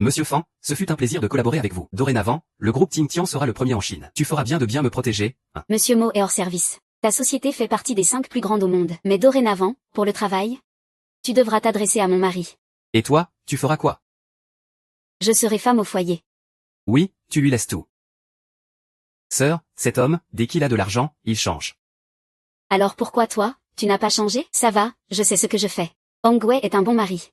Monsieur Fan, ce fut un plaisir de collaborer avec vous. Dorénavant, le groupe Tingtian sera le premier en Chine. Tu feras bien de me protéger, hein. Monsieur Mo est hors service. Ta société fait partie des 5 plus grandes au monde. Mais dorénavant, pour le travail, tu devras t'adresser à mon mari. Et toi, tu feras quoi? Je serai femme au foyer. Oui, tu lui laisses tout. Sœur, cet homme, dès qu'il a de l'argent, il change. Alors pourquoi toi, tu n'as pas changé? Ça va, je sais ce que je fais. Hongwei est un bon mari.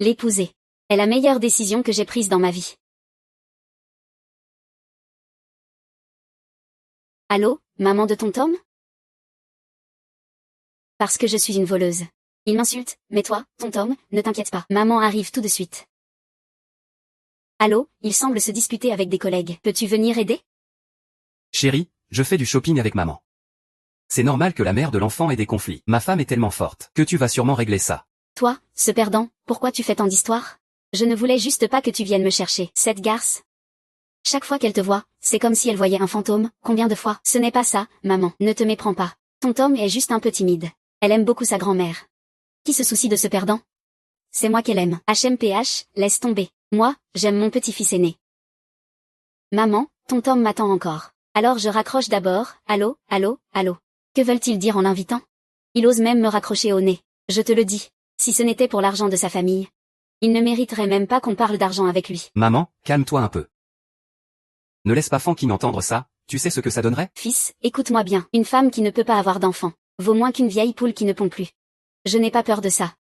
L'épouser est la meilleure décision que j'ai prise dans ma vie. Allô, maman de ton Tom? Parce que je suis une voleuse. Il m'insulte, mais toi, ton Tom, ne t'inquiète pas. Maman arrive tout de suite. Allô, il semble se disputer avec des collègues. Peux-tu venir aider? Chérie, je fais du shopping avec maman. C'est normal que la mère de l'enfant ait des conflits. Ma femme est tellement forte que tu vas sûrement régler ça. Toi, ce perdant, pourquoi tu fais tant d'histoires? Je ne voulais juste pas que tu viennes me chercher. Cette garce. Chaque fois qu'elle te voit, c'est comme si elle voyait un fantôme. Combien de fois? Ce n'est pas ça, maman. Ne te méprends pas. Ton Tom est juste un peu timide. Elle aime beaucoup sa grand-mère. Qui se soucie de ce perdant? C'est moi qu'elle aime. HMPH, laisse tomber. Moi, j'aime mon petit-fils aîné. Maman, ton Tom m'attend encore. Alors je raccroche d'abord. Allô, allô, allô. Que veulent-ils dire en l'invitant? Il ose même me raccrocher au nez. Je te le dis. Si ce n'était pour l'argent de sa famille, il ne mériterait même pas qu'on parle d'argent avec lui. Maman, calme-toi un peu. Ne laisse pas Fankin entendre ça, tu sais ce que ça donnerait? Fils, écoute-moi bien. Une femme qui ne peut pas avoir d'enfant vaut moins qu'une vieille poule qui ne pond plus. Je n'ai pas peur de ça.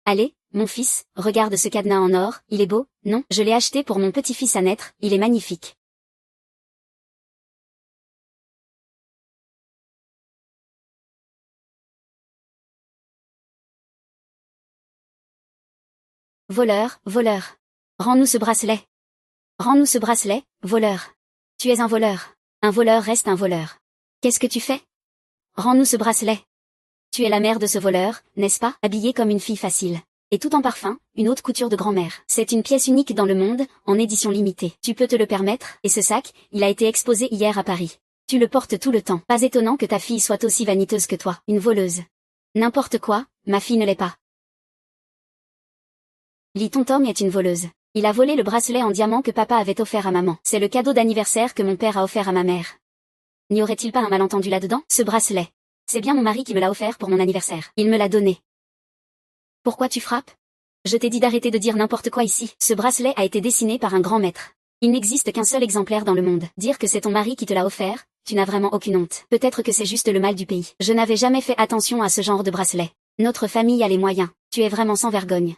Allez, mon fils, regarde ce cadenas en or, il est beau, non? Je l'ai acheté pour mon petit-fils à naître, il est magnifique. Voleur, voleur. Rends-nous ce bracelet. Rends-nous ce bracelet, voleur. Tu es un voleur. Un voleur reste un voleur. Qu'est-ce que tu fais? Rends-nous ce bracelet. Tu es la mère de ce voleur, n'est-ce pas? Habillée comme une fille facile. Et tout en parfum, une haute couture de grand-mère. C'est une pièce unique dans le monde, en édition limitée. Tu peux te le permettre? Et ce sac, il a été exposé hier à Paris. Tu le portes tout le temps. Pas étonnant que ta fille soit aussi vaniteuse que toi. Une voleuse. N'importe quoi, ma fille ne l'est pas. Lis, ton Tom est une voleuse. Il a volé le bracelet en diamant que papa avait offert à maman. C'est le cadeau d'anniversaire que mon père a offert à ma mère. N'y aurait-il pas un malentendu là-dedans? Ce bracelet. C'est bien mon mari qui me l'a offert pour mon anniversaire. Il me l'a donné. Pourquoi tu frappes? Je t'ai dit d'arrêter de dire n'importe quoi ici. Ce bracelet a été dessiné par un grand maître. Il n'existe qu'un seul exemplaire dans le monde. Dire que c'est ton mari qui te l'a offert, tu n'as vraiment aucune honte. Peut-être que c'est juste le mal du pays. Je n'avais jamais fait attention à ce genre de bracelet. Notre famille a les moyens. Tu es vraiment sans vergogne.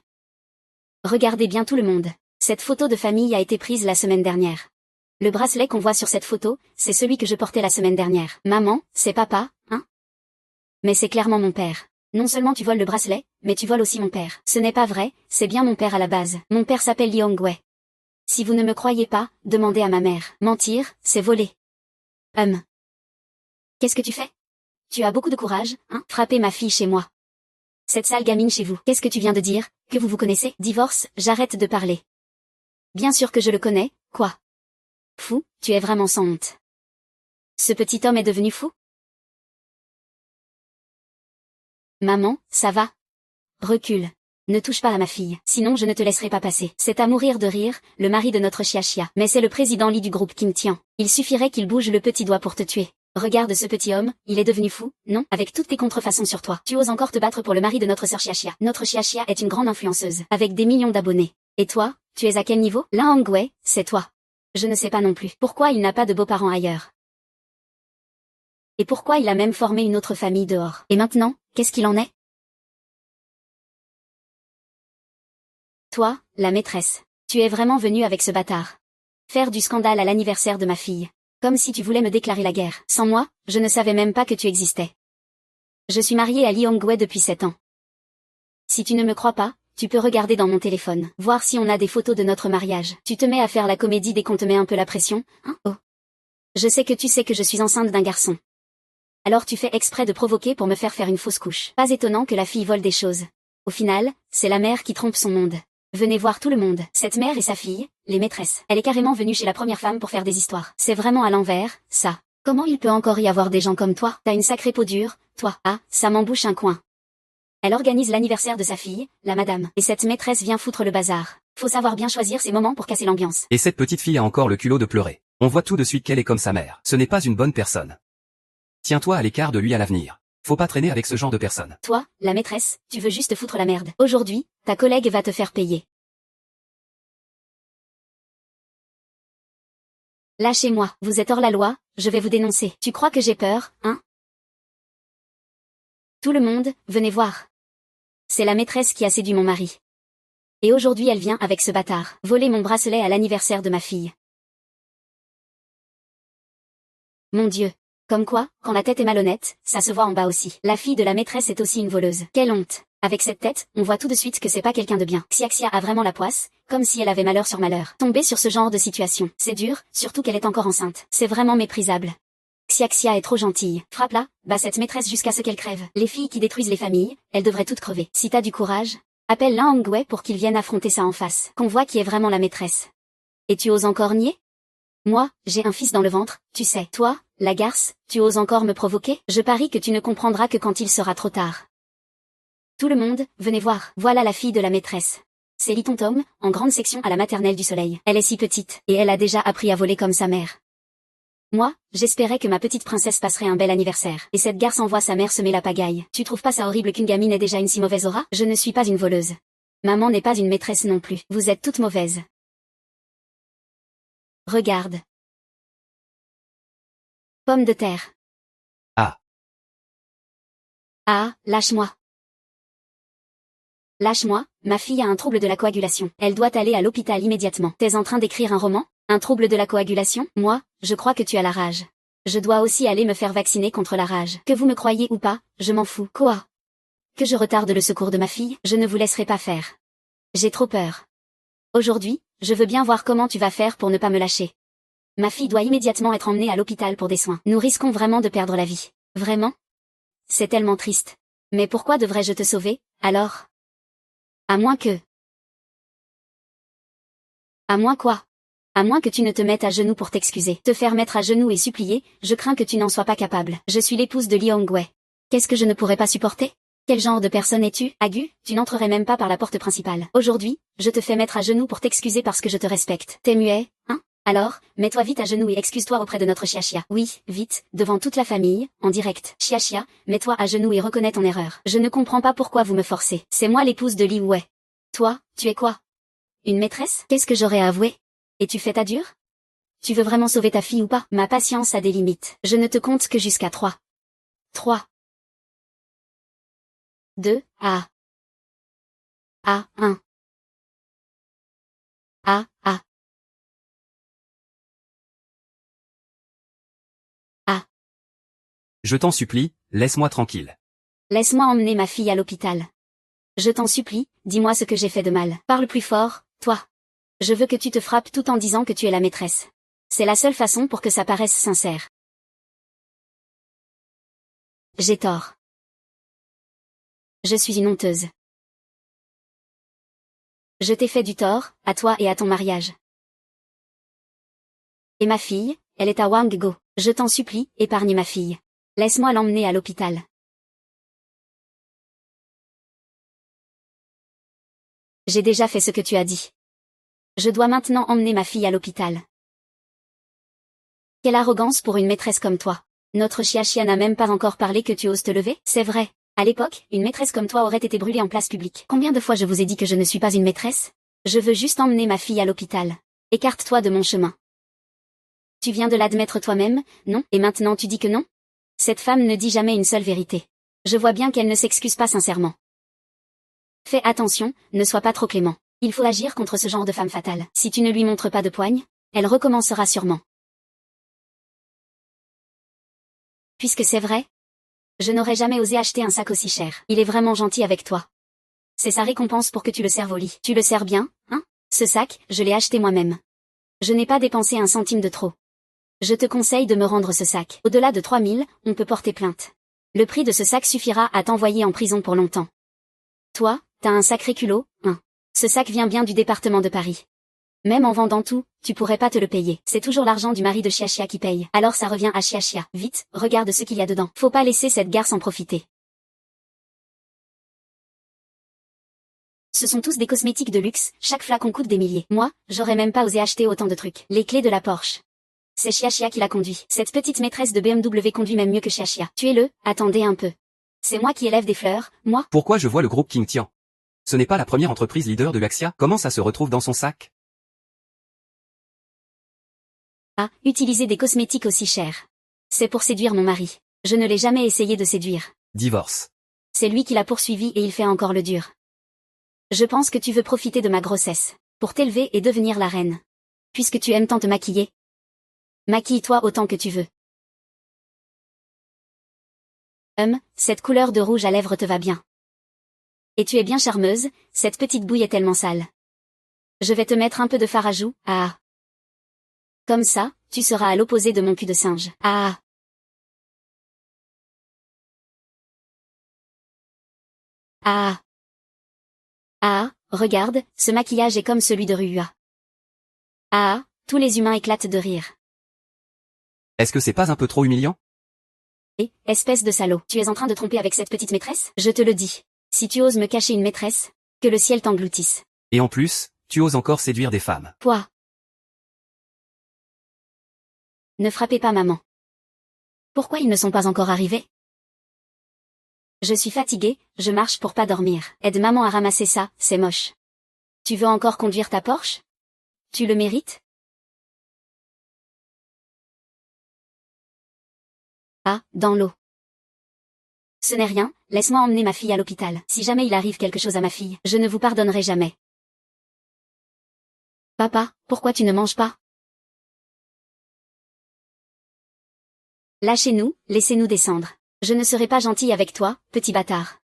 Regardez bien tout le monde. Cette photo de famille a été prise la semaine dernière. Le bracelet qu'on voit sur cette photo, c'est celui que je portais la semaine dernière. Maman, c'est papa, hein? Mais c'est clairement mon père. Non seulement tu voles le bracelet, mais tu voles aussi mon père. Ce n'est pas vrai, c'est bien mon père à la base. Mon père s'appelle Li Hongwei. Si vous ne me croyez pas, demandez à ma mère. Mentir, c'est voler. Qu'est-ce que tu fais? Tu as beaucoup de courage, hein? Frapper ma fille chez moi. Cette sale gamine chez vous. Qu'est-ce que tu viens de dire? Que vous vous connaissez? Divorce, j'arrête de parler. Bien sûr que je le connais, quoi? Fou, tu es vraiment sans honte. Ce petit homme est devenu fou? Maman, ça va? Recule. Ne touche pas à ma fille, sinon je ne te laisserai pas passer. C'est à mourir de rire, le mari de notre Xia. Mais c'est le président Li du groupe Tingtian. Il suffirait qu'il bouge le petit doigt pour te tuer. Regarde ce petit homme, il est devenu fou, non? Avec toutes tes contrefaçons sur toi. Tu oses encore te battre pour le mari de notre sœur Xia. Notre Xia est une grande influenceuse, avec des millions d'abonnés. Et toi, tu es à quel niveau? Li Hongwei, c'est toi. Je ne sais pas non plus. Pourquoi il n'a pas de beaux-parents ailleurs? Et pourquoi il a même formé une autre famille dehors? Et maintenant, qu'est-ce qu'il en est? Toi, la maîtresse. Tu es vraiment venue avec ce bâtard. Faire du scandale à l'anniversaire de ma fille. Comme si tu voulais me déclarer la guerre. Sans moi, je ne savais même pas que tu existais. Je suis mariée à Li Hongwei depuis 7 ans. Si tu ne me crois pas, tu peux regarder dans mon téléphone, voir si on a des photos de notre mariage. Tu te mets à faire la comédie dès qu'on te met un peu la pression, hein? Oh. Je sais que tu sais que je suis enceinte d'un garçon. Alors tu fais exprès de provoquer pour me faire une fausse couche. Pas étonnant que la fille vole des choses. Au final, c'est la mère qui trompe son monde. Venez voir tout le monde. Cette mère et sa fille, les maîtresses. Elle est carrément venue chez la première femme pour faire des histoires. C'est vraiment à l'envers, ça. Comment il peut encore y avoir des gens comme toi? T'as une sacrée peau dure, toi. Ah, ça m'embouche un coin. Elle organise l'anniversaire de sa fille, la madame. Et cette maîtresse vient foutre le bazar. Faut savoir bien choisir ses moments pour casser l'ambiance. Et cette petite fille a encore le culot de pleurer. On voit tout de suite qu'elle est comme sa mère. Ce n'est pas une bonne personne. Tiens-toi à l'écart de lui à l'avenir. Faut pas traîner avec ce genre de personne. Toi, la maîtresse, tu veux juste foutre la merde. Aujourd'hui, ta collègue va te faire payer. Lâchez-moi, vous êtes hors la loi, je vais vous dénoncer. Tu crois que j'ai peur, hein? Tout le monde, venez voir. C'est la maîtresse qui a séduit mon mari. Et aujourd'hui elle vient avec ce bâtard, voler mon bracelet à l'anniversaire de ma fille. Mon Dieu. Comme quoi, quand la tête est malhonnête, ça se voit en bas aussi. La fille de la maîtresse est aussi une voleuse. Quelle honte. Avec cette tête, on voit tout de suite que c'est pas quelqu'un de bien. Xiaxia a vraiment la poisse, comme si elle avait malheur sur malheur. Tomber sur ce genre de situation, c'est dur, surtout qu'elle est encore enceinte. C'est vraiment méprisable. Xiaxia est trop gentille. Frappe-la, bat cette maîtresse jusqu'à ce qu'elle crève. Les filles qui détruisent les familles, elles devraient toutes crever. Si t'as du courage, appelle Lan Hongwei pour qu'il vienne affronter ça en face. Qu'on voit qui est vraiment la maîtresse. Et tu oses encore nier? Moi, j'ai un fils dans le ventre, tu sais. Toi, la garce, tu oses encore me provoquer? Je parie que tu ne comprendras que quand il sera trop tard. Tout le monde, venez voir. Voilà la fille de la maîtresse. C'est Li Tontom, en grande section à la maternelle du Soleil. Elle est si petite, et elle a déjà appris à voler comme sa mère. Moi, j'espérais que ma petite princesse passerait un bel anniversaire. Et cette garce envoie sa mère semer la pagaille. Tu trouves pas ça horrible qu'une gamine ait déjà une si mauvaise aura? Je ne suis pas une voleuse. Maman n'est pas une maîtresse non plus. Vous êtes toutes mauvaises. Regarde. Pomme de terre. Ah. Ah, lâche-moi. Lâche-moi, ma fille a un trouble de la coagulation. Elle doit aller à l'hôpital immédiatement. T'es en train d'écrire un roman? Un trouble de la coagulation? Moi, je crois que tu as la rage. Je dois aussi aller me faire vacciner contre la rage. Que vous me croyez ou pas, je m'en fous. Quoi? Que je retarde le secours de ma fille? Je ne vous laisserai pas faire. J'ai trop peur. Aujourd'hui, je veux bien voir comment tu vas faire pour ne pas me lâcher. Ma fille doit immédiatement être emmenée à l'hôpital pour des soins. Nous risquons vraiment de perdre la vie. Vraiment? C'est tellement triste. Mais pourquoi devrais-je te sauver, alors? À moins que... À moins quoi? À moins que tu ne te mettes à genoux pour t'excuser. Te faire mettre à genoux et supplier, je crains que tu n'en sois pas capable. Je suis l'épouse de Li Hongwei. Qu'est-ce que je ne pourrais pas supporter? Quel genre de personne es-tu, Agu? Tu n'entrerais même pas par la porte principale. Aujourd'hui, je te fais mettre à genoux pour t'excuser parce que je te respecte. T'es muet, hein? Alors, mets-toi vite à genoux et excuse-toi auprès de notre Xiaxia. Oui, vite, devant toute la famille, en direct. Xiaxia, mets-toi à genoux et reconnais ton erreur. Je ne comprends pas pourquoi vous me forcez. C'est moi l'épouse de Li Wei. Toi, tu es quoi? Une maîtresse? Qu'est-ce que j'aurais à avouer? Et tu fais ta dure? Tu veux vraiment sauver ta fille ou pas? Ma patience a des limites. Je ne te compte que jusqu'à 3. 3. 2, A. A, 1. A, A. A. Je t'en supplie, laisse-moi tranquille. Laisse-moi emmener ma fille à l'hôpital. Je t'en supplie, dis-moi ce que j'ai fait de mal. Parle plus fort, toi. Je veux que tu te frappes tout en disant que tu es la maîtresse. C'est la seule façon pour que ça paraisse sincère. J'ai tort. Je suis une honteuse. Je t'ai fait du tort, à toi et à ton mariage. Et ma fille, elle est à Wanggo. Je t'en supplie, épargne ma fille. Laisse-moi l'emmener à l'hôpital. J'ai déjà fait ce que tu as dit. Je dois maintenant emmener ma fille à l'hôpital. Quelle arrogance pour une maîtresse comme toi. Notre Xiaxia n'a même pas encore parlé que tu oses te lever? C'est vrai. À l'époque, une maîtresse comme toi aurait été brûlée en place publique. Combien de fois je vous ai dit que je ne suis pas une maîtresse? Je veux juste emmener ma fille à l'hôpital. Écarte-toi de mon chemin. Tu viens de l'admettre toi-même, non? Et maintenant tu dis que non? Cette femme ne dit jamais une seule vérité. Je vois bien qu'elle ne s'excuse pas sincèrement. Fais attention, ne sois pas trop clément. Il faut agir contre ce genre de femme fatale. Si tu ne lui montres pas de poigne, elle recommencera sûrement. Puisque c'est vrai, je n'aurais jamais osé acheter un sac aussi cher. Il est vraiment gentil avec toi. C'est sa récompense pour que tu le serves au lit. Tu le sers bien, hein? Ce sac, je l'ai acheté moi-même. Je n'ai pas dépensé un centime de trop. Je te conseille de me rendre ce sac. Au-delà de 3000, on peut porter plainte. Le prix de ce sac suffira à t'envoyer en prison pour longtemps. Toi, t'as un sacré culot, hein? Ce sac vient bien du département de Paris. Même en vendant tout, tu pourrais pas te le payer. C'est toujours l'argent du mari de Xiaxia qui paye. Alors ça revient à Xiaxia. Vite, regarde ce qu'il y a dedans. Faut pas laisser cette garce en profiter. Ce sont tous des cosmétiques de luxe, chaque flacon coûte des milliers. Moi, j'aurais même pas osé acheter autant de trucs. Les clés de la Porsche. C'est Chia qui la conduit. Cette petite maîtresse de BMW conduit même mieux que Chia. Tuez-le, attendez un peu. C'est moi qui élève des fleurs, moi. Pourquoi je vois le groupe King Tian? Ce n'est pas la première entreprise leader de Luxia, comment ça se retrouve dans son sac? Ah, utiliser des cosmétiques aussi chers. C'est pour séduire mon mari. Je ne l'ai jamais essayé de séduire. Divorce. C'est lui qui l'a poursuivi et il fait encore le dur. Je pense que tu veux profiter de ma grossesse. Pour t'élever et devenir la reine. Puisque tu aimes tant te maquiller. Maquille-toi autant que tu veux. Cette couleur de rouge à lèvres te va bien. Et tu es bien charmeuse, cette petite bouille est tellement sale. Je vais te mettre un peu de fard à joues, ah. Comme ça, tu seras à l'opposé de mon cul de singe, ah. Ah. Ah, regarde, ce maquillage est comme celui de Rua. Ah, tous les humains éclatent de rire. Est-ce que c'est pas un peu trop humiliant? Et, espèce de salaud, tu es en train de tromper avec cette petite maîtresse? Je te le dis. Si tu oses me cacher une maîtresse, que le ciel t'engloutisse. Et en plus, tu oses encore séduire des femmes. Quoi? Ne frappez pas maman. Pourquoi ils ne sont pas encore arrivés? Je suis fatiguée, je marche pour pas dormir. Aide maman à ramasser ça, c'est moche. Tu veux encore conduire ta Porsche? Tu le mérites? Ah, dans l'eau. Ce n'est rien, laisse-moi emmener ma fille à l'hôpital. Si jamais il arrive quelque chose à ma fille, je ne vous pardonnerai jamais. Papa, pourquoi tu ne manges pas? Lâchez-nous, laissez-nous descendre. Je ne serai pas gentille avec toi, petit bâtard.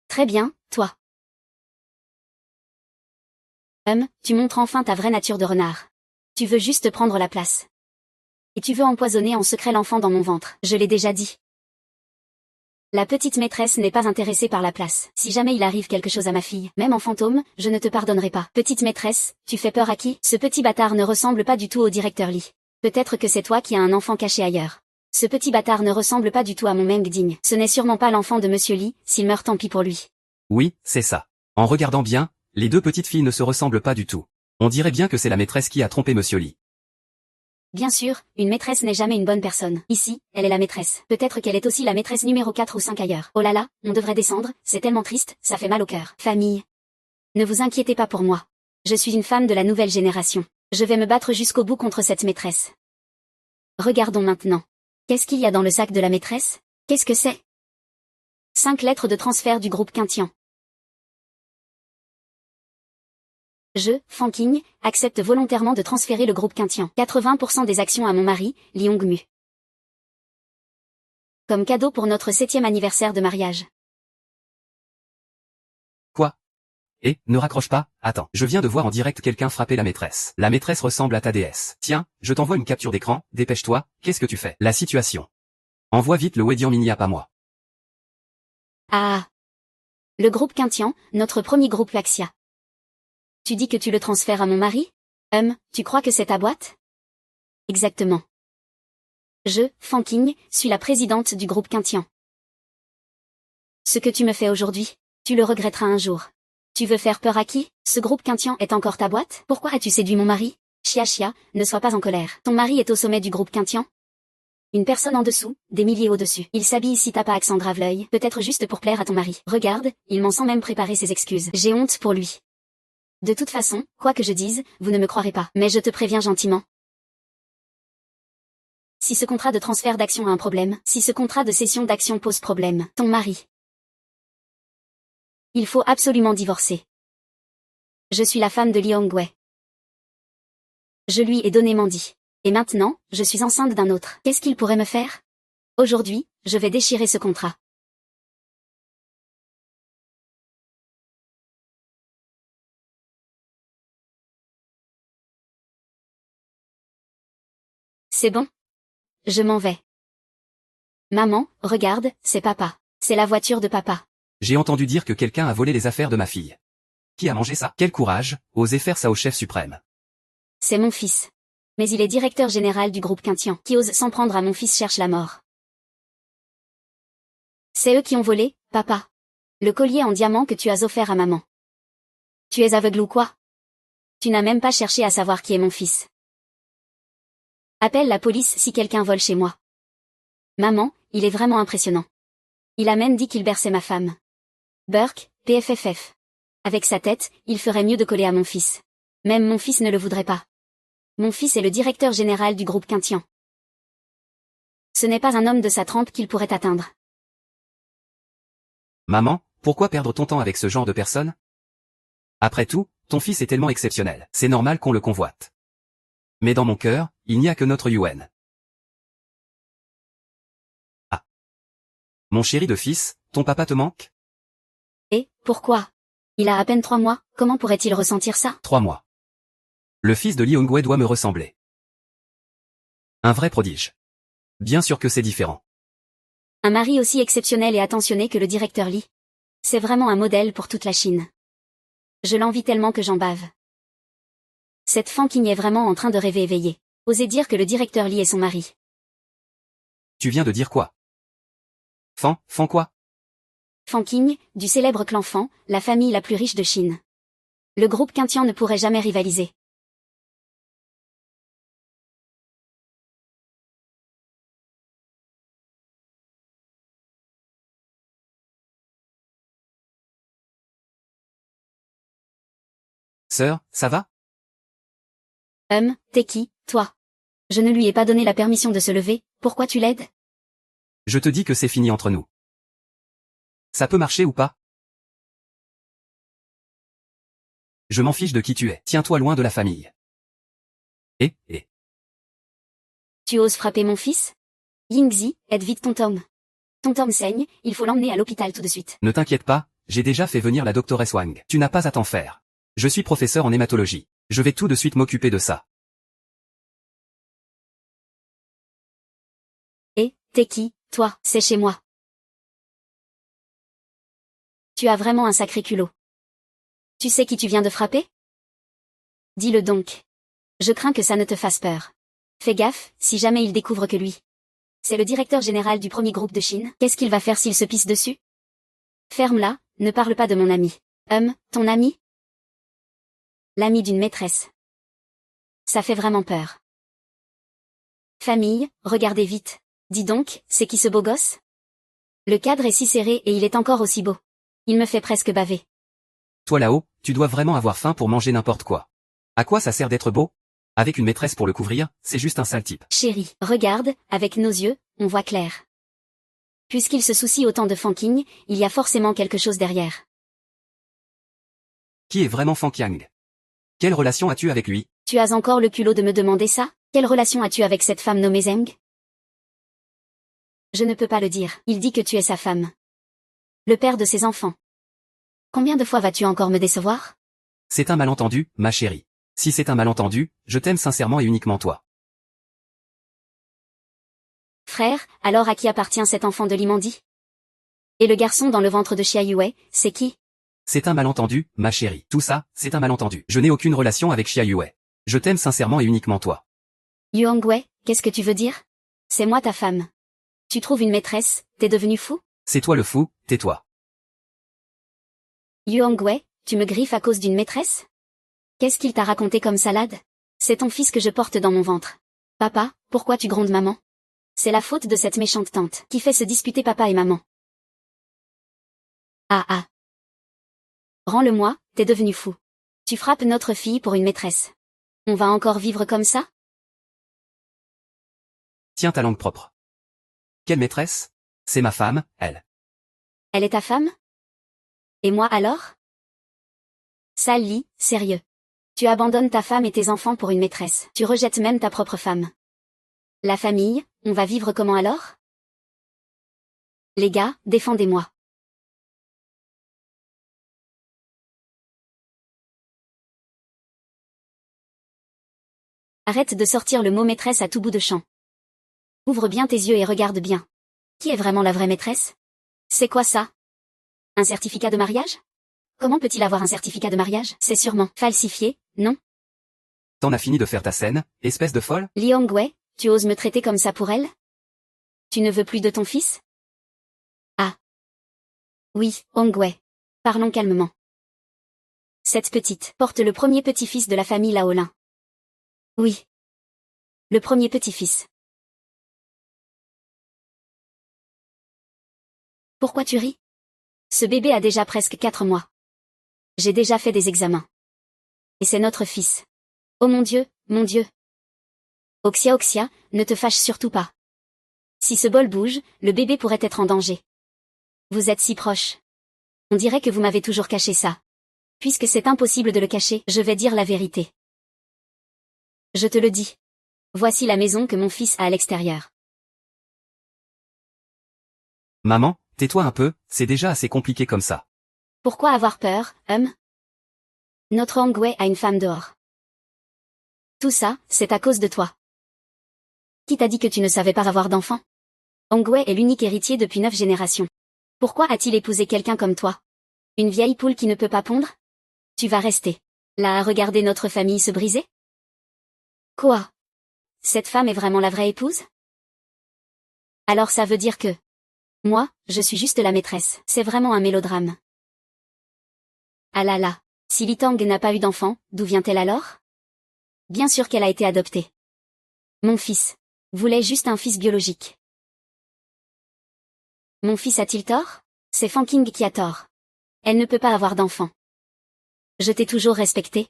Très bien, toi. Tu montres enfin ta vraie nature de renard. Tu veux juste prendre la place. Et tu veux empoisonner en secret l'enfant dans mon ventre, je l'ai déjà dit. La petite maîtresse n'est pas intéressée par la place. Si jamais il arrive quelque chose à ma fille, même en fantôme, je ne te pardonnerai pas. Petite maîtresse, tu fais peur à qui? Ce petit bâtard ne ressemble pas du tout au directeur Lee. Peut-être que c'est toi qui as un enfant caché ailleurs. Ce petit bâtard ne ressemble pas du tout à mon Meng Ding. Ce n'est sûrement pas l'enfant de Monsieur Lee, s'il meurt tant pis pour lui. Oui, c'est ça. En regardant bien, les deux petites filles ne se ressemblent pas du tout. On dirait bien que c'est la maîtresse qui a trompé Monsieur Lee. Bien sûr, une maîtresse n'est jamais une bonne personne. Ici, elle est la maîtresse. Peut-être qu'elle est aussi la maîtresse numéro 4 ou 5 ailleurs. Oh là là, on devrait descendre, c'est tellement triste, ça fait mal au cœur. Famille. Ne vous inquiétez pas pour moi. Je suis une femme de la nouvelle génération. Je vais me battre jusqu'au bout contre cette maîtresse. Regardons maintenant. Qu'est-ce qu'il y a dans le sac de la maîtresse? Qu'est-ce que c'est? 5 lettres de transfert du groupe Quintian. Je, Fanking, accepte volontairement de transférer le groupe Quintian 80% des actions à mon mari, Lee Hong-mu. Comme cadeau pour notre 7e anniversaire de mariage. Quoi? Ne raccroche pas, attends, je viens de voir en direct quelqu'un frapper la maîtresse. La maîtresse ressemble à ta déesse. Tiens, je t'envoie une capture d'écran, dépêche-toi, qu'est-ce que tu fais? La situation. Envoie vite le Wedian Mini à moi. Ah. Le groupe Quintian, notre premier groupe Luxia. Tu dis que tu le transfères à mon mari? Tu crois que c'est ta boîte? Exactement. Je, Fanking, suis la présidente du groupe Quintian. Ce que tu me fais aujourd'hui, tu le regretteras un jour. Tu veux faire peur à qui? Ce groupe Quintian est encore ta boîte? Pourquoi as-tu séduit mon mari? Chia, ne sois pas en colère. Ton mari est au sommet du groupe Quintian? Une personne en dessous, des milliers au-dessus. Il s'habille si t'as pas accent grave l'œil, peut-être juste pour plaire à ton mari. Regarde, il m'en sent même préparer ses excuses. J'ai honte pour lui. De toute façon, quoi que je dise, vous ne me croirez pas. Mais je te préviens gentiment. Si ce contrat de transfert d'action a un problème, si ce contrat de cession d'action pose problème, ton mari. Il faut absolument divorcer. Je suis la femme de Lee Hong-wei. Je lui ai donné Mandy. Et maintenant, je suis enceinte d'un autre. Qu'est-ce qu'il pourrait me faire? Aujourd'hui, je vais déchirer ce contrat. C'est bon? Je m'en vais. Maman, regarde, c'est papa. C'est la voiture de papa. J'ai entendu dire que quelqu'un a volé les affaires de ma fille. Qui a mangé ça? Quel courage, oser faire ça au chef suprême. C'est mon fils. Mais il est directeur général du groupe Quintien. Qui ose s'en prendre à mon fils cherche la mort. C'est eux qui ont volé, papa. Le collier en diamant que tu as offert à maman. Tu es aveugle ou quoi? Tu n'as même pas cherché à savoir qui est mon fils. Appelle la police si quelqu'un vole chez moi. Maman, il est vraiment impressionnant. Il a même dit qu'il berçait ma femme. Burke, PFFF. Avec sa tête, il ferait mieux de coller à mon fils. Même mon fils ne le voudrait pas. Mon fils est le directeur général du groupe Quintien. Ce n'est pas un homme de sa trempe qu'il pourrait atteindre. Maman, pourquoi perdre ton temps avec ce genre de personne? Après tout, ton fils est tellement exceptionnel. C'est normal qu'on le convoite. Mais dans mon cœur, il n'y a que notre Yuen. Ah. Mon chéri de fils, ton papa te manque? Et, pourquoi? Il a à peine 3 mois, comment pourrait-il ressentir ça? 3 mois. Le fils de Lee Hongwei doit me ressembler. Un vrai prodige. Bien sûr que c'est différent. Un mari aussi exceptionnel et attentionné que le directeur Lee. C'est vraiment un modèle pour toute la Chine. Je l'envie tellement que j'en bave. Cette Fanking est vraiment en train de rêver éveillé. Osez dire que le directeur Lee est son mari. Tu viens de dire quoi? Fan quoi? Fanking, du célèbre clan Fan, la famille la plus riche de Chine. Le groupe Quintien ne pourrait jamais rivaliser. Sœur, ça va? T'es qui, toi? Je ne lui ai pas donné la permission de se lever, pourquoi tu l'aides? Je te dis que c'est fini entre nous. Ça peut marcher ou pas? Je m'en fiche de qui tu es, tiens-toi loin de la famille. Et. Tu oses frapper mon fils? Yingzi, aide vite ton Tom. Ton Tom saigne, il faut l'emmener à l'hôpital tout de suite. Ne t'inquiète pas, j'ai déjà fait venir la doctoresse Wang. Tu n'as pas à t'en faire. Je suis professeur en hématologie. Je vais tout de suite m'occuper de ça. T'es qui, toi? C'est chez moi. Tu as vraiment un sacré culot. Tu sais qui tu viens de frapper? Dis-le donc. Je crains que ça ne te fasse peur. Fais gaffe, si jamais il découvre que lui. C'est le directeur général du premier groupe de Chine. Qu'est-ce qu'il va faire s'il se pisse dessus? Ferme-la, ne parle pas de mon ami. Ton ami? L'ami d'une maîtresse. Ça fait vraiment peur. Famille, regardez vite. Dis donc, c'est qui ce beau gosse? Le cadre est si serré et il est encore aussi beau. Il me fait presque baver. Toi là-haut, tu dois vraiment avoir faim pour manger n'importe quoi. À quoi ça sert d'être beau? Avec une maîtresse pour le couvrir, c'est juste un sale type. Chérie, regarde, avec nos yeux, on voit clair. Puisqu'il se soucie autant de Fanking, il y a forcément quelque chose derrière. Qui est vraiment Fan Qiang? Quelle relation as-tu avec lui? Tu as encore le culot de me demander ça? Quelle relation as-tu avec cette femme nommée Zeng? Je ne peux pas le dire. Il dit que tu es sa femme. Le père de ses enfants. Combien de fois vas-tu encore me décevoir? C'est un malentendu, ma chérie. Si c'est un malentendu, je t'aime sincèrement et uniquement toi. Frère, alors à qui appartient cet enfant de Limandi? Et le garçon dans le ventre de Xia Yue, c'est qui? C'est un malentendu, ma chérie. Tout ça, c'est un malentendu. Je n'ai aucune relation avec Xia Yue. Je t'aime sincèrement et uniquement toi. Yuangwei, qu'est-ce que tu veux dire? C'est moi ta femme. Tu trouves une maîtresse, t'es devenu fou? C'est toi le fou, tais-toi. Yuangwei, tu me griffes à cause d'une maîtresse? Qu'est-ce qu'il t'a raconté comme salade? C'est ton fils que je porte dans mon ventre. Papa, pourquoi tu grondes maman? C'est la faute de cette méchante tante qui fait se disputer papa et maman. Ah. Rends-le-moi, t'es devenu fou. Tu frappes notre fille pour une maîtresse. On va encore vivre comme ça? Tiens ta langue propre. Quelle maîtresse? C'est ma femme, elle. Elle est ta femme? Et moi alors? Sally, sérieux. Tu abandonnes ta femme et tes enfants pour une maîtresse. Tu rejettes même ta propre femme. La famille, on va vivre comment alors? Les gars, défendez-moi. Arrête de sortir le mot maîtresse à tout bout de champ. Ouvre bien tes yeux et regarde bien. Qui est vraiment la vraie maîtresse? C'est quoi ça? Un certificat de mariage? Comment peut-il avoir un certificat de mariage? C'est sûrement falsifié, non? T'en as fini de faire ta scène, espèce de folle? Li Hongwei, tu oses me traiter comme ça pour elle? Tu ne veux plus de ton fils? Ah. Oui, Hongwei. Parlons calmement. Cette petite porte le premier petit-fils de la famille Laolin. Oui. Le premier petit-fils. Pourquoi tu ris? Ce bébé a déjà presque 4 mois. J'ai déjà fait des examens. Et c'est notre fils. Oh mon Dieu, mon Dieu. Oxia Oxia, ne te fâche surtout pas. Si ce bol bouge, le bébé pourrait être en danger. Vous êtes si proches. On dirait que vous m'avez toujours caché ça. Puisque c'est impossible de le cacher, je vais dire la vérité. Je te le dis. Voici la maison que mon fils a à l'extérieur. Maman, tais-toi un peu, c'est déjà assez compliqué comme ça. Pourquoi avoir peur, Notre Hongwei a une femme dehors. Tout ça, c'est à cause de toi. Qui t'a dit que tu ne savais pas avoir d'enfant? Hongwei est l'unique héritier depuis 9 générations. Pourquoi a-t-il épousé quelqu'un comme toi? Une vieille poule qui ne peut pas pondre? Tu vas rester là à regarder notre famille se briser? Quoi? Cette femme est vraiment la vraie épouse? Alors ça veut dire que... Moi, je suis juste la maîtresse. C'est vraiment un mélodrame. Ah là là. Si Li Tang n'a pas eu d'enfant, d'où vient-elle alors? Bien sûr qu'elle a été adoptée. Mon fils voulait juste un fils biologique. Mon fils a-t-il tort? C'est Fan King qui a tort. Elle ne peut pas avoir d'enfant. Je t'ai toujours respecté.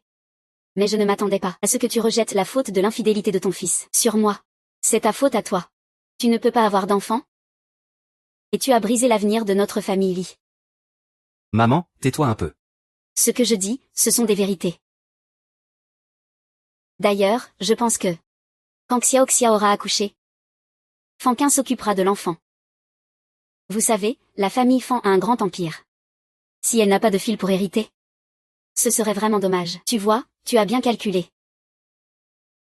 Mais je ne m'attendais pas à ce que tu rejettes la faute de l'infidélité de ton fils sur moi. C'est ta faute à toi. Tu ne peux pas avoir d'enfant? Et tu as brisé l'avenir de notre famille Li. Maman, tais-toi un peu. Ce que je dis, ce sont des vérités. D'ailleurs, je pense que... quand Xiao Xia aura accouché, Fan Qin s'occupera de l'enfant. Vous savez, la famille Fan a un grand empire. Si elle n'a pas de fil pour hériter, ce serait vraiment dommage. Tu vois, tu as bien calculé.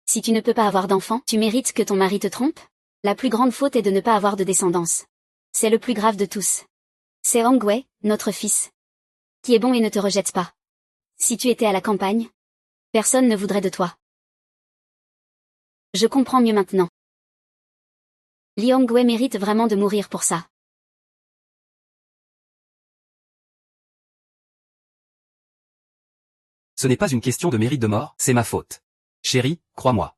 Si tu ne peux pas avoir d'enfant, tu mérites que ton mari te trompe? La plus grande faute est de ne pas avoir de descendance. C'est le plus grave de tous. C'est Hongwei, notre fils, qui est bon et ne te rejette pas. Si tu étais à la campagne, personne ne voudrait de toi. Je comprends mieux maintenant. Li Hongwei mérite vraiment de mourir pour ça. Ce n'est pas une question de mérite de mort, c'est ma faute. Chérie, crois-moi.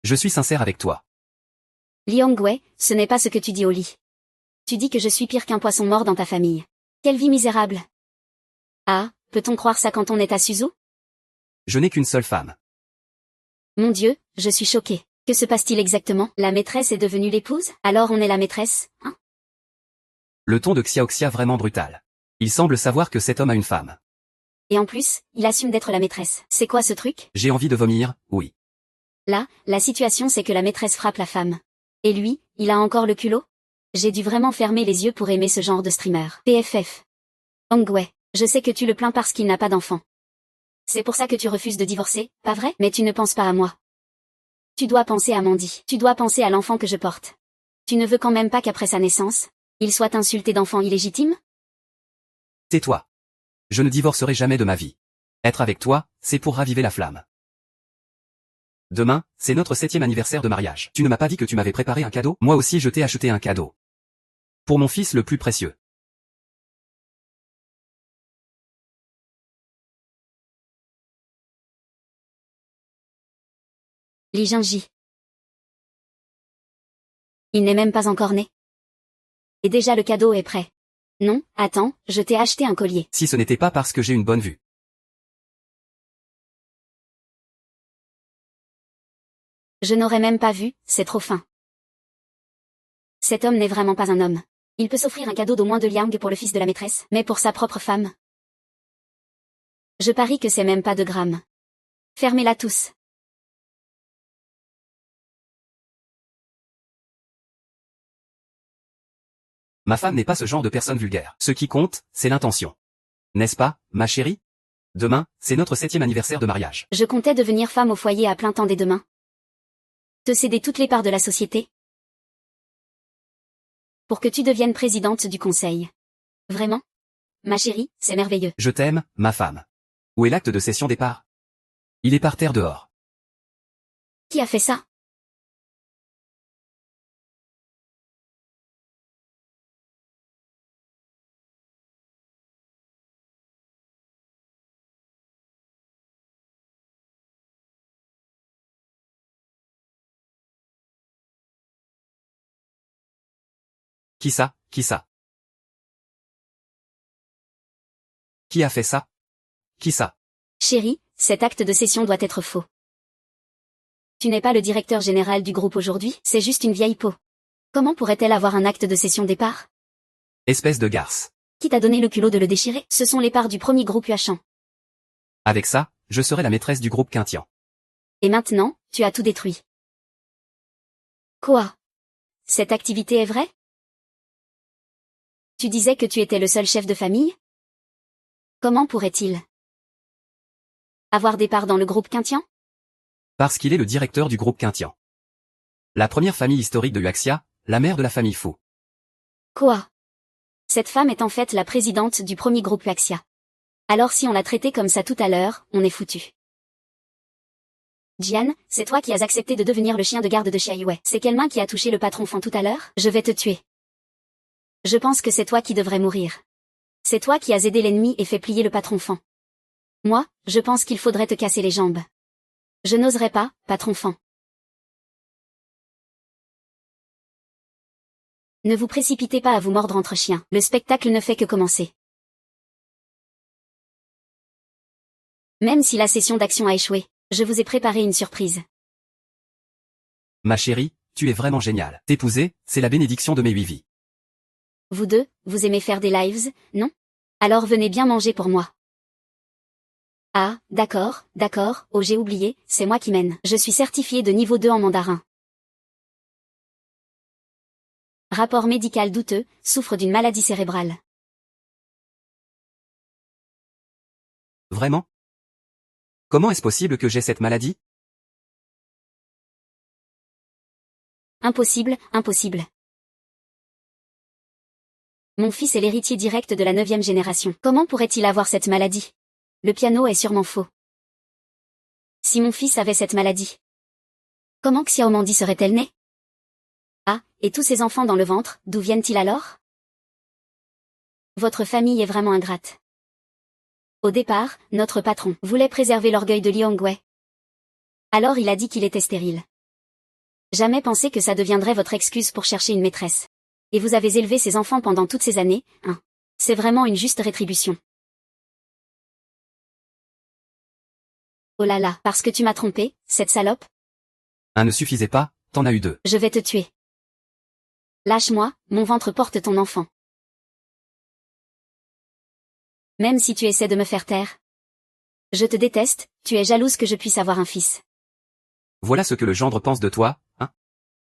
Je suis sincère avec toi. Li Hongwei, ce n'est pas ce que tu dis au lit. Tu dis que je suis pire qu'un poisson mort dans ta famille. Quelle vie misérable. Ah, peut-on croire ça quand on est à Suzu? Je n'ai qu'une seule femme. Mon Dieu, je suis choquée. Que se passe-t-il exactement? La maîtresse est devenue l'épouse? Alors on est la maîtresse, hein? Le ton de Xiaoxia vraiment brutal. Il semble savoir que cet homme a une femme. Et en plus, il assume d'être la maîtresse. C'est quoi ce truc? J'ai envie de vomir, oui. Là, la situation c'est que la maîtresse frappe la femme. Et lui, il a encore le culot? J'ai dû vraiment fermer les yeux pour aimer ce genre de streamer. PFF. Hongwei, je sais que tu le plains parce qu'il n'a pas d'enfant. C'est pour ça que tu refuses de divorcer, pas vrai? Mais tu ne penses pas à moi. Tu dois penser à Mandy. Tu dois penser à l'enfant que je porte. Tu ne veux quand même pas qu'après sa naissance, il soit insulté d'enfant illégitime? Tais-toi. Je ne divorcerai jamais de ma vie. Être avec toi, c'est pour raviver la flamme. Demain, c'est notre 7e anniversaire de mariage. Tu ne m'as pas dit que tu m'avais préparé un cadeau? Moi aussi je t'ai acheté un cadeau. Pour mon fils le plus précieux. Li Jingji. Il n'est même pas encore né. Et déjà le cadeau est prêt. Non, attends, je t'ai acheté un collier. Si ce n'était pas parce que j'ai une bonne vue. Je n'aurais même pas vu, c'est trop fin. Cet homme n'est vraiment pas un homme. Il peut s'offrir un cadeau d'au moins 2 liang pour le fils de la maîtresse, mais pour sa propre femme. Je parie que c'est même pas 2 grammes. Fermez-la tous. Ma femme n'est pas ce genre de personne vulgaire. Ce qui compte, c'est l'intention. N'est-ce pas, ma chérie? Demain, c'est notre 7e anniversaire de mariage. Je comptais devenir femme au foyer à plein temps dès demain. Te céder toutes les parts de la société. Pour que tu deviennes présidente du conseil. Vraiment? ma chérie, c'est merveilleux. Je t'aime, ma femme. Où est l'acte de cession départ? Il est par terre dehors. Qui a fait ça? Qui ça? Qui ça? Qui a fait ça? Qui ça? Chérie, cet acte de cession doit être faux. Tu n'es pas le directeur général du groupe aujourd'hui, c'est juste une vieille peau. Comment pourrait-elle avoir un acte de cession départ? Espèce de garce. Qui t'a donné le culot de le déchirer? Ce sont les parts du premier groupe Huachan. Avec ça, je serai la maîtresse du groupe Quintian. Et maintenant, tu as tout détruit. Quoi? Cette activité est vraie? Tu disais que tu étais le seul chef de famille? Comment pourrait-il avoir des parts dans le groupe Quintian? Parce qu'il est le directeur du groupe Quintian. La première famille historique de Huaxia, la mère de la famille Fou. Quoi? Cette femme est en fait la présidente du premier groupe Huaxia. Alors si on l'a traitée comme ça tout à l'heure, on est foutu. Jian, c'est toi qui as accepté de devenir le chien de garde de Xia Yue. C'est quelle main qui a touché le patron Fan tout à l'heure? Je vais te tuer. Je pense que c'est toi qui devrais mourir. C'est toi qui as aidé l'ennemi et fait plier le patron Fan. Moi, je pense qu'il faudrait te casser les jambes. Je n'oserais pas, patron Fan. Ne vous précipitez pas à vous mordre entre chiens, le spectacle ne fait que commencer. Même si la session d'action a échoué, je vous ai préparé une surprise. Ma chérie, tu es vraiment géniale. T'épouser, c'est la bénédiction de mes 8 vies. Vous deux, vous aimez faire des lives, non? Alors venez bien manger pour moi. Ah, d'accord, oh j'ai oublié, c'est moi qui mène. Je suis certifiée de niveau 2 en mandarin. Rapport médical douteux, souffre d'une maladie cérébrale. Vraiment? Comment est-ce possible que j'ai cette maladie? Impossible, impossible. Mon fils est l'héritier direct de la 9e génération. Comment pourrait-il avoir cette maladie? Le piano est sûrement faux. Si mon fils avait cette maladie, comment Xiaomandi serait-elle née? Ah, et tous ces enfants dans le ventre, d'où viennent-ils alors? Votre famille est vraiment ingrate. Au départ, notre patron voulait préserver l'orgueil de Liang Wei. Alors il a dit qu'il était stérile. Jamais pensé que ça deviendrait votre excuse pour chercher une maîtresse. Et vous avez élevé ces enfants pendant toutes ces années, hein. C'est vraiment une juste rétribution. Oh là là, parce que tu m'as trompé, cette salope? Un ne suffisait pas, t'en as eu 2. Je vais te tuer. Lâche-moi, mon ventre porte ton enfant. Même si tu essaies de me faire taire. Je te déteste, tu es jalouse que je puisse avoir un fils. Voilà ce que le gendre pense de toi, hein?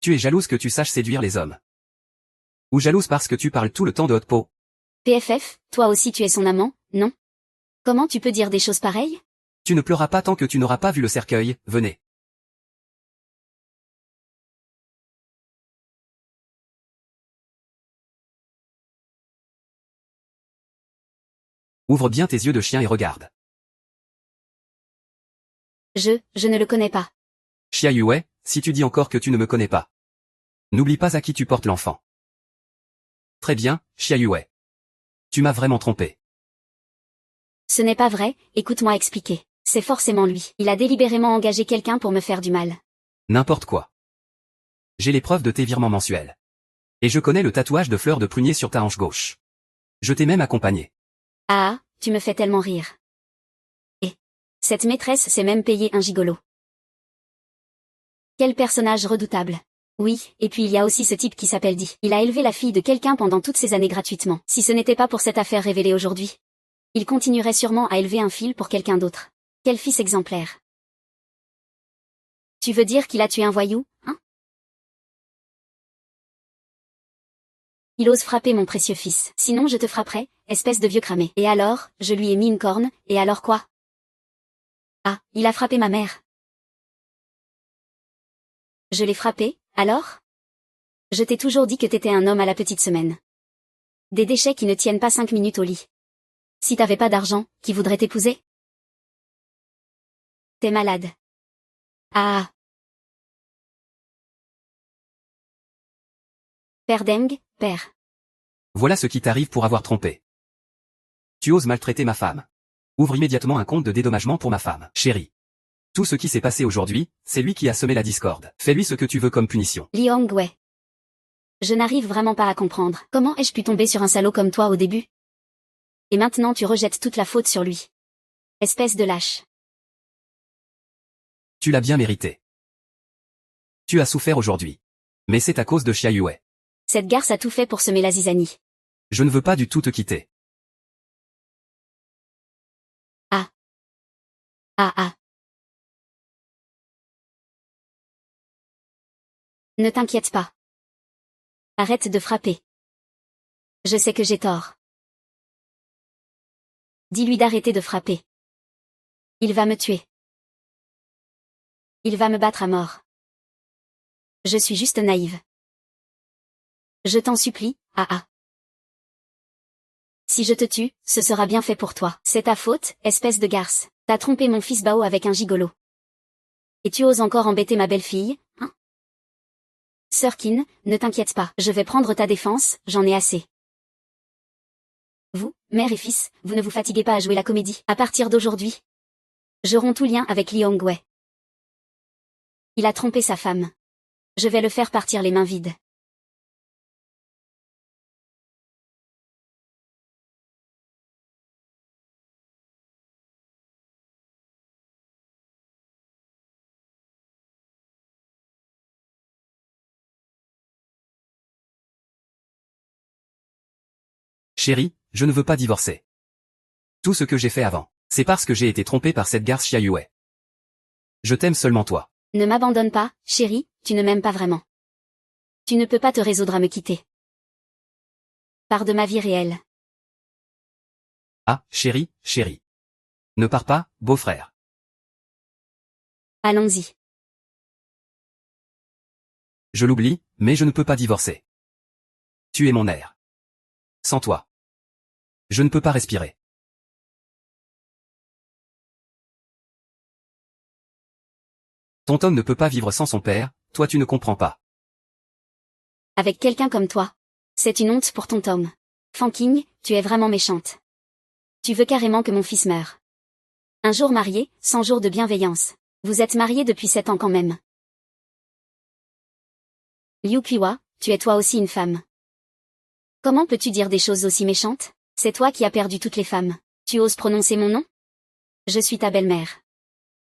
Tu es jalouse que tu saches séduire les hommes. Ou jalouse parce que tu parles tout le temps de haute peau. PFF, toi aussi tu es son amant, non? Comment tu peux dire des choses pareilles? Tu ne pleuras pas tant que tu n'auras pas vu le cercueil, venez. Ouvre bien tes yeux de chien et regarde. Je ne le connais pas. Xia Yue, si tu dis encore que tu ne me connais pas. N'oublie pas à qui tu portes l'enfant. Très bien, Xia Yue. Tu m'as vraiment trompé. Ce n'est pas vrai, écoute-moi expliquer. C'est forcément lui. Il a délibérément engagé quelqu'un pour me faire du mal. N'importe quoi. J'ai les preuves de tes virements mensuels. Et je connais le tatouage de fleurs de prunier sur ta hanche gauche. Je t'ai même accompagné. Ah, tu me fais tellement rire. Et cette maîtresse s'est même payée un gigolo. Quel personnage redoutable. Oui, et puis il y a aussi ce type qui s'appelle Di. Il a élevé la fille de quelqu'un pendant toutes ces années gratuitement. Si ce n'était pas pour cette affaire révélée aujourd'hui, il continuerait sûrement à élever un fil pour quelqu'un d'autre. Quel fils exemplaire. Tu veux dire qu'il a tué un voyou, hein? Il ose frapper mon précieux fils. Sinon je te frapperai, espèce de vieux cramé. Et alors, je lui ai mis une corne, et alors quoi? Ah, il a frappé ma mère. Je l'ai frappé, alors? Je t'ai toujours dit que t'étais un homme à la petite semaine. Des déchets qui ne tiennent pas 5 minutes au lit. Si t'avais pas d'argent, qui voudrait t'épouser? T'es malade. Ah. Père Deng, père. Voilà ce qui t'arrive pour avoir trompé. Tu oses maltraiter ma femme. Ouvre immédiatement un compte de dédommagement pour ma femme, chérie. Tout ce qui s'est passé aujourd'hui, c'est lui qui a semé la discorde. Fais-lui ce que tu veux comme punition. Li Hongwei. Je n'arrive vraiment pas à comprendre. Comment ai-je pu tomber sur un salaud comme toi au début? Et maintenant tu rejettes toute la faute sur lui. Espèce de lâche. Tu l'as bien mérité. Tu as souffert aujourd'hui. Mais c'est à cause de Xia Yue. Cette garce a tout fait pour semer la zizanie. Je ne veux pas du tout te quitter. Ah. Ah ah. Ne t'inquiète pas. Arrête de frapper. Je sais que j'ai tort. Dis-lui d'arrêter de frapper. Il va me tuer. Il va me battre à mort. Je suis juste naïve. Je t'en supplie, ah ah. Si je te tue, ce sera bien fait pour toi. C'est ta faute, espèce de garce. T'as trompé mon fils Bao avec un gigolo. Et tu oses encore embêter ma belle-fille, hein? Sœur Qin, ne t'inquiète pas, je vais prendre ta défense, j'en ai assez. Vous, mère et fils, vous ne vous fatiguez pas à jouer la comédie. À partir d'aujourd'hui, je romps tout lien avec Li Hongwei. Il a trompé sa femme. Je vais le faire partir les mains vides. Chérie, je ne veux pas divorcer. Tout ce que j'ai fait avant, c'est parce que j'ai été trompé par cette garce Xia Yue. Je t'aime seulement toi. Ne m'abandonne pas, chérie, tu ne m'aimes pas vraiment. Tu ne peux pas te résoudre à me quitter. Pars de ma vie réelle. Ah, chérie, chérie. Ne pars pas, beau-frère. Allons-y. Je l'oublie, mais je ne peux pas divorcer. Tu es mon air. Sans toi, je ne peux pas respirer. Ton Tom ne peut pas vivre sans son père, toi tu ne comprends pas. Avec quelqu'un comme toi. C'est une honte pour ton Tom. Fan Qing, tu es vraiment méchante. Tu veux carrément que mon fils meure. Un jour marié, 100 jours de bienveillance. Vous êtes mariés depuis 7 ans quand même. Liu Qiwa, tu es toi aussi une femme. Comment peux-tu dire des choses aussi méchantes? C'est toi qui as perdu toutes les femmes. Tu oses prononcer mon nom? Je suis ta belle-mère.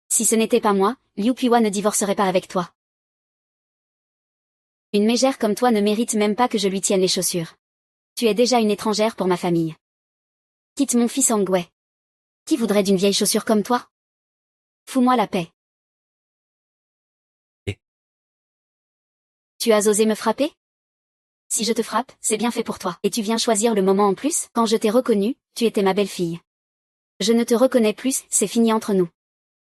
Si ce n'était pas moi, Liu Qiwa ne divorcerait pas avec toi. Une mégère comme toi ne mérite même pas que je lui tienne les chaussures. Tu es déjà une étrangère pour ma famille. Quitte mon fils Hongwei. Qui voudrait d'une vieille chaussure comme toi? Fous-moi la paix. Et tu as osé me frapper? Si je te frappe, c'est bien fait pour toi. Et tu viens choisir le moment en plus? Quand je t'ai reconnu, tu étais ma belle-fille. Je ne te reconnais plus, c'est fini entre nous.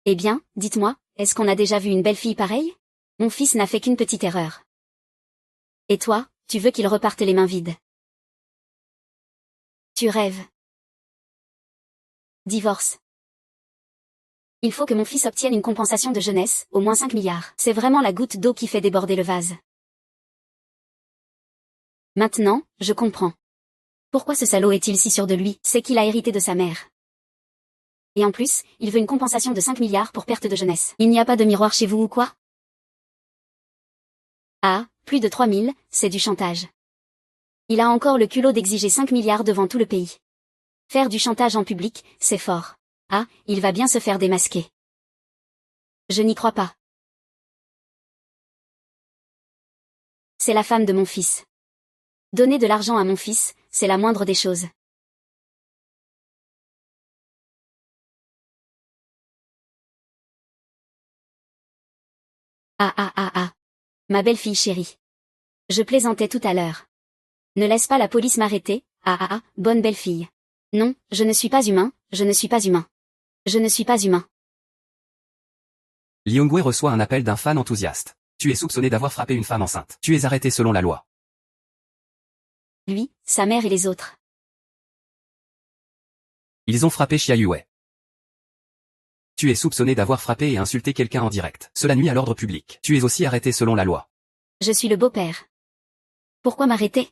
Eh bien, dites-moi, est-ce qu'on a déjà vu une belle-fille pareille? Mon fils n'a fait qu'une petite erreur. Et toi, tu veux qu'il reparte les mains vides? Tu rêves. Divorce. Il faut que mon fils obtienne une compensation de jeunesse, au moins 5 milliards. C'est vraiment la goutte d'eau qui fait déborder le vase. Maintenant, je comprends. Pourquoi ce salaud est-il si sûr de lui? C'est qu'il a hérité de sa mère. Et en plus, il veut une compensation de 5 milliards pour perte de jeunesse. Il n'y a pas de miroir chez vous ou quoi? Ah, plus de 3000, c'est du chantage. Il a encore le culot d'exiger 5 milliards devant tout le pays. Faire du chantage en public, c'est fort. Ah, il va bien se faire démasquer. Je n'y crois pas. C'est la femme de mon fils. Donner de l'argent à mon fils, c'est la moindre des choses. Ah ah ah ah. Ma belle-fille chérie. Je plaisantais tout à l'heure. Ne laisse pas la police m'arrêter, ah ah ah, bonne belle-fille. Non, je ne suis pas humain, je ne suis pas humain. Je ne suis pas humain. Li Hongwei reçoit un appel d'un fan enthousiaste. Tu es soupçonné d'avoir frappé une femme enceinte. Tu es arrêté selon la loi. Lui, sa mère et les autres. Ils ont frappé Xia Yue. Tu es soupçonné d'avoir frappé et insulté quelqu'un en direct. Cela nuit à l'ordre public. Tu es aussi arrêté selon la loi. Je suis le beau-père. Pourquoi m'arrêter?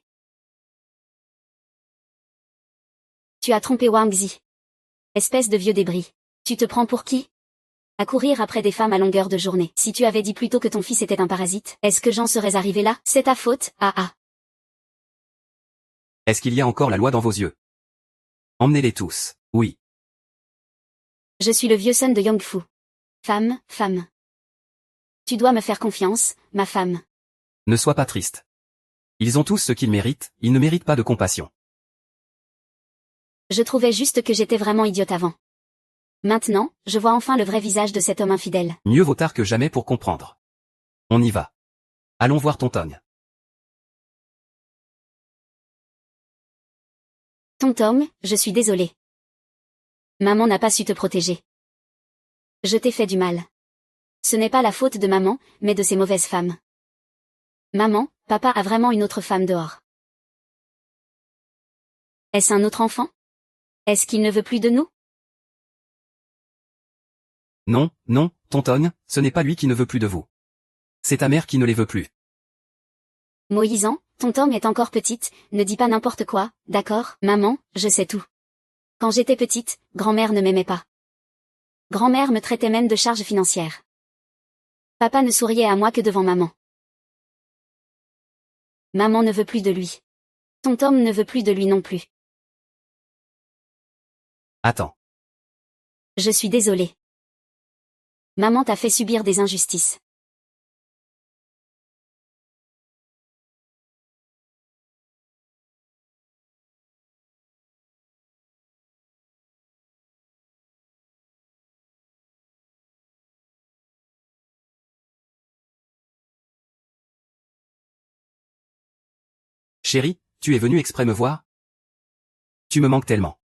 Tu as trompé Wang Zi. Espèce de vieux débris. Tu te prends pour qui? À courir après des femmes à longueur de journée. Si tu avais dit plus tôt que ton fils était un parasite, est-ce que j'en serais arrivé là? C'est ta faute, Est-ce qu'il y a encore la loi dans vos yeux? Emmenez-les tous. Oui. Je suis le vieux son de Yangfu. Femme. Tu dois me faire confiance, ma femme. Ne sois pas triste. Ils ont tous ce qu'ils méritent, ils ne méritent pas de compassion. Je trouvais juste que j'étais vraiment idiote avant. Maintenant, je vois enfin le vrai visage de cet homme infidèle. Mieux vaut tard que jamais pour comprendre. On y va. Allons voir Tonton. Tonton, je suis désolée. Maman n'a pas su te protéger. Je t'ai fait du mal. Ce n'est pas la faute de maman, mais de ces mauvaises femmes. Maman, papa a vraiment une autre femme dehors. Est-ce un autre enfant? Est-ce qu'il ne veut plus de nous? Non, Tonton, ce n'est pas lui qui ne veut plus de vous. C'est ta mère qui ne les veut plus. Moïsan, Tonton est encore petite, ne dis pas n'importe quoi, d'accord? Maman, je sais tout. Quand j'étais petite, grand-mère ne m'aimait pas. Grand-mère me traitait même de charge financière. Papa ne souriait à moi que devant maman. Maman ne veut plus de lui. Tonton ne veut plus de lui non plus. Attends. Je suis désolée. Maman t'a fait subir des injustices. Chérie, tu es venue exprès me voir? Tu me manques tellement.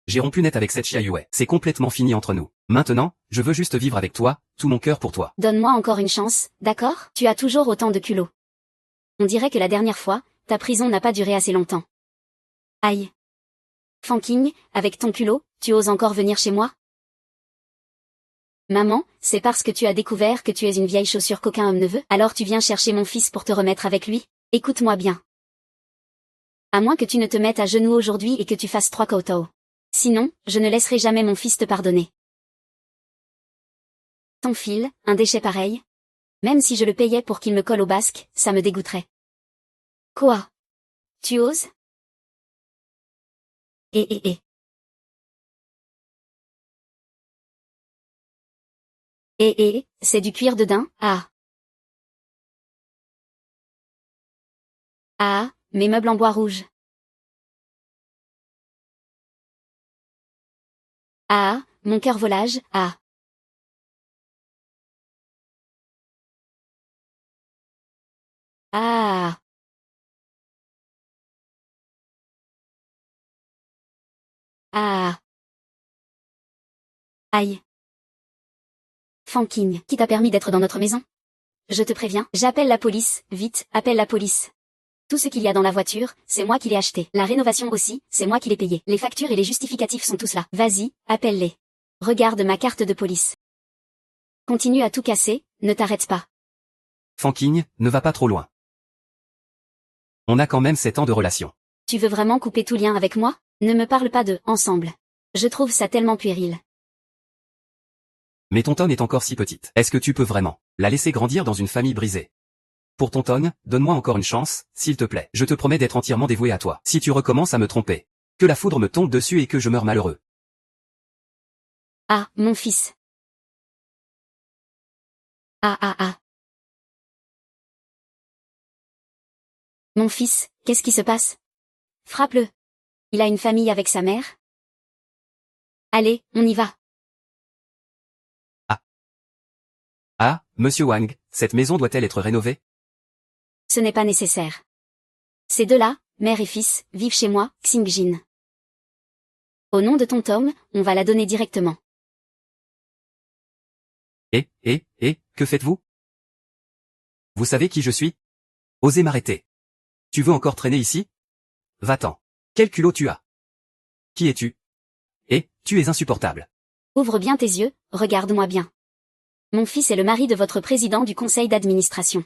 J'ai rompu net avec cette Xia Yue. C'est complètement fini entre nous. Maintenant, je veux juste vivre avec toi, tout mon cœur pour toi. Donne-moi encore une chance, d'accord? Tu as toujours autant de culot. On dirait que la dernière fois, ta prison n'a pas duré assez longtemps. Aïe. Fanking, avec ton culot, tu oses encore venir chez moi? Maman, c'est parce que tu as découvert que tu es une vieille chaussure qu'aucun homme ne veut, alors tu viens chercher mon fils pour te remettre avec lui? Écoute-moi bien. À moins que tu ne te mettes à genoux aujourd'hui et que tu fasses 3 kowtow. Sinon, je ne laisserai jamais mon fils te pardonner. Ton fil, un déchet pareil? Même si je le payais pour qu'il me colle au basque, ça me dégoûterait. Quoi? Tu oses? Eh. C'est du cuir de daim, mes meubles en bois rouge. Mon cœur volage, Aïe. Fanking, qui t'a permis d'être dans notre maison? Je te préviens, j'appelle la police, vite, appelle la police. Tout ce qu'il y a dans la voiture, c'est moi qui l'ai acheté. La rénovation aussi, c'est moi qui l'ai payé. Les factures et les justificatifs sont tous là. Vas-y, appelle-les. Regarde ma carte de police. Continue à tout casser, ne t'arrête pas. Fanking, ne va pas trop loin. On a quand même 7 ans de relation. Tu veux vraiment couper tout lien avec moi? Ne me parle pas de « ensemble ». Je trouve ça tellement puéril. Mais Tonton est encore si petite. Est-ce que tu peux vraiment la laisser grandir dans une famille brisée? Pour Tonton, donne-moi encore une chance, s'il te plaît. Je te promets d'être entièrement dévoué à toi. Si tu recommences à me tromper, que la foudre me tombe dessus et que je meure malheureux. Mon fils. Mon fils, qu'est-ce qui se passe? Frappe-le. Il a une famille avec sa mère? Allez, on y va. Monsieur Wang, cette maison doit-elle être rénovée? Ce n'est pas nécessaire. Ces deux-là, mère et fils, vivent chez moi, Xingjin. Au nom de Tonton, on va la donner directement. Que faites-vous? Vous savez qui je suis? Osez m'arrêter. Tu veux encore traîner ici? Va-t'en. Quel culot tu as? Qui es-tu? Eh, tu es insupportable. Ouvre bien tes yeux, regarde-moi bien. Mon fils est le mari de votre président du conseil d'administration.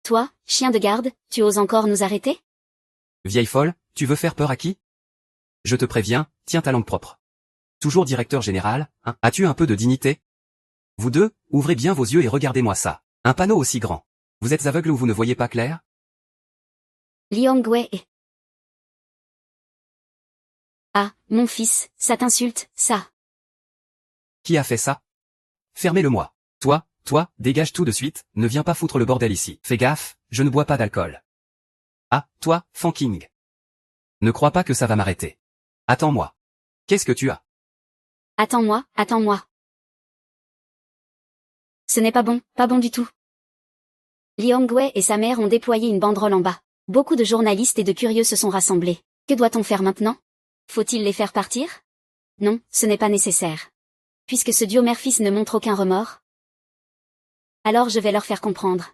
Toi, chien de garde, tu oses encore nous arrêter? Vieille folle, tu veux faire peur à qui? Je te préviens, tiens ta langue propre. Toujours directeur général, hein, as-tu un peu de dignité? Vous deux, ouvrez bien vos yeux et regardez-moi ça. Un panneau aussi grand. Vous êtes aveugle ou vous ne voyez pas clair? Li Hongwei est... Ah, mon fils, ça t'insulte, ça. Qui a fait ça? Fermez-le-moi. Toi, dégage tout de suite, ne viens pas foutre le bordel ici. Fais gaffe, je ne bois pas d'alcool. Ah, toi, Fanking. Ne crois pas que ça va m'arrêter. Attends-moi. Qu'est-ce que tu as? Attends-moi, attends-moi. Ce n'est pas bon du tout. Li Hongwei et sa mère ont déployé une banderole en bas. Beaucoup de journalistes et de curieux se sont rassemblés. Que doit-on faire maintenant? Faut-il les faire partir? Non, ce n'est pas nécessaire. Puisque ce duo mère-fils ne montre aucun remords, alors je vais leur faire comprendre.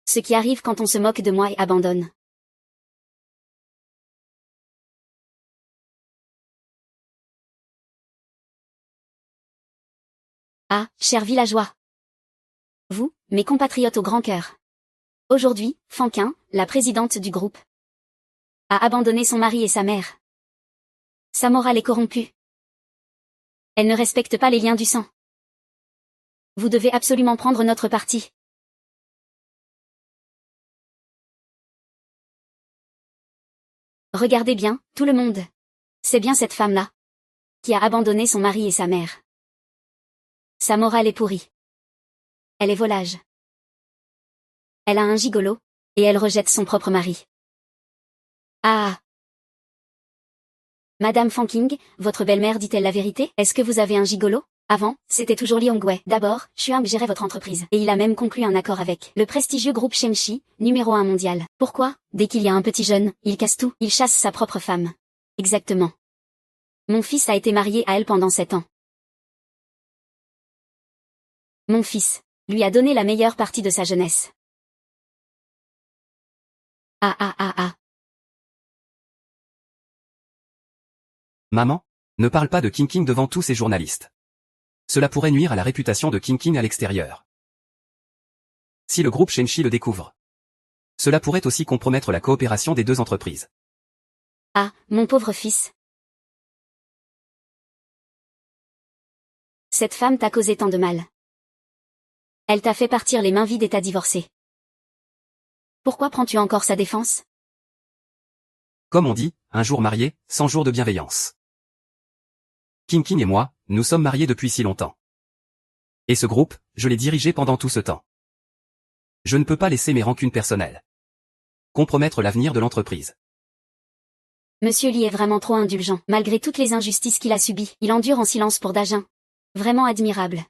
Ce qui arrive quand on se moque de moi et abandonne. Ah, chers villageois. Vous, mes compatriotes au grand cœur. Aujourd'hui, Fankin, la présidente du groupe, a abandonné son mari et sa mère. Sa morale est corrompue. Elle ne respecte pas les liens du sang. Vous devez absolument prendre notre parti. Regardez bien, tout le monde. C'est bien cette femme-là qui a abandonné son mari et sa mère. Sa morale est pourrie. Elle est volage. Elle a un gigolo, et elle rejette son propre mari. Ah! Madame Fanking, votre belle-mère dit-elle la vérité? Est-ce que vous avez un gigolo? Avant, c'était toujours Li Hongwei. D'abord, Xuang gérait votre entreprise. Et il a même conclu un accord avec le prestigieux groupe Shenxi, numéro 1 mondial. Pourquoi? Dès qu'il y a un petit jeune, il casse tout, il chasse sa propre femme. Exactement. Mon fils a été marié à elle pendant 7 ans. Mon fils lui a donné la meilleure partie de sa jeunesse. Ah. Maman, ne parle pas de King devant tous ces journalistes. Cela pourrait nuire à la réputation de King à l'extérieur. Si le groupe Shenxi le découvre, cela pourrait aussi compromettre la coopération des deux entreprises. Ah, mon pauvre fils. Cette femme t'a causé tant de mal. Elle t'a fait partir les mains vides et t'a divorcé. Pourquoi prends-tu encore sa défense? Comme on dit, un jour marié, 100 jours de bienveillance. King et moi, nous sommes mariés depuis si longtemps. Et ce groupe, je l'ai dirigé pendant tout ce temps. Je ne peux pas laisser mes rancunes personnelles compromettre l'avenir de l'entreprise. Monsieur Li est vraiment trop indulgent. Malgré toutes les injustices qu'il a subies, il endure en silence pour Dajin. Vraiment admirable.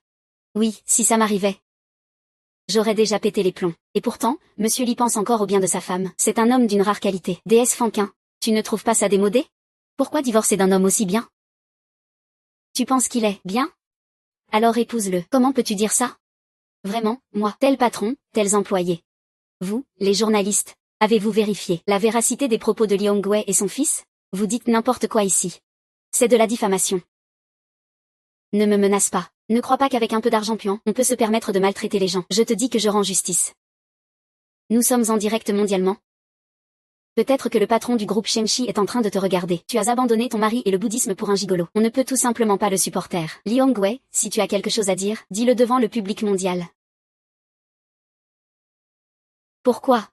Oui, si ça m'arrivait, j'aurais déjà pété les plombs. Et pourtant, Monsieur Li pense encore au bien de sa femme. C'est un homme d'une rare qualité. Déesse Fankin, tu ne trouves pas ça démodé? Pourquoi divorcer d'un homme aussi bien? Tu penses qu'il est bien? Alors épouse-le. Comment peux-tu dire ça? Vraiment, moi, tel patron, tels employés. Vous, les journalistes, avez-vous vérifié la véracité des propos de Li Hongwei et son fils? Vous dites n'importe quoi ici. C'est de la diffamation. Ne me menace pas. Ne crois pas qu'avec un peu d'argent puant, on peut se permettre de maltraiter les gens. Je te dis que je rends justice. Nous sommes en direct mondialement. Peut-être que le patron du groupe Shenxi est en train de te regarder. Tu as abandonné ton mari et le bouddhisme pour un gigolo. On ne peut tout simplement pas le supporter. Li Hongwei, si tu as quelque chose à dire, dis-le devant le public mondial. Pourquoi?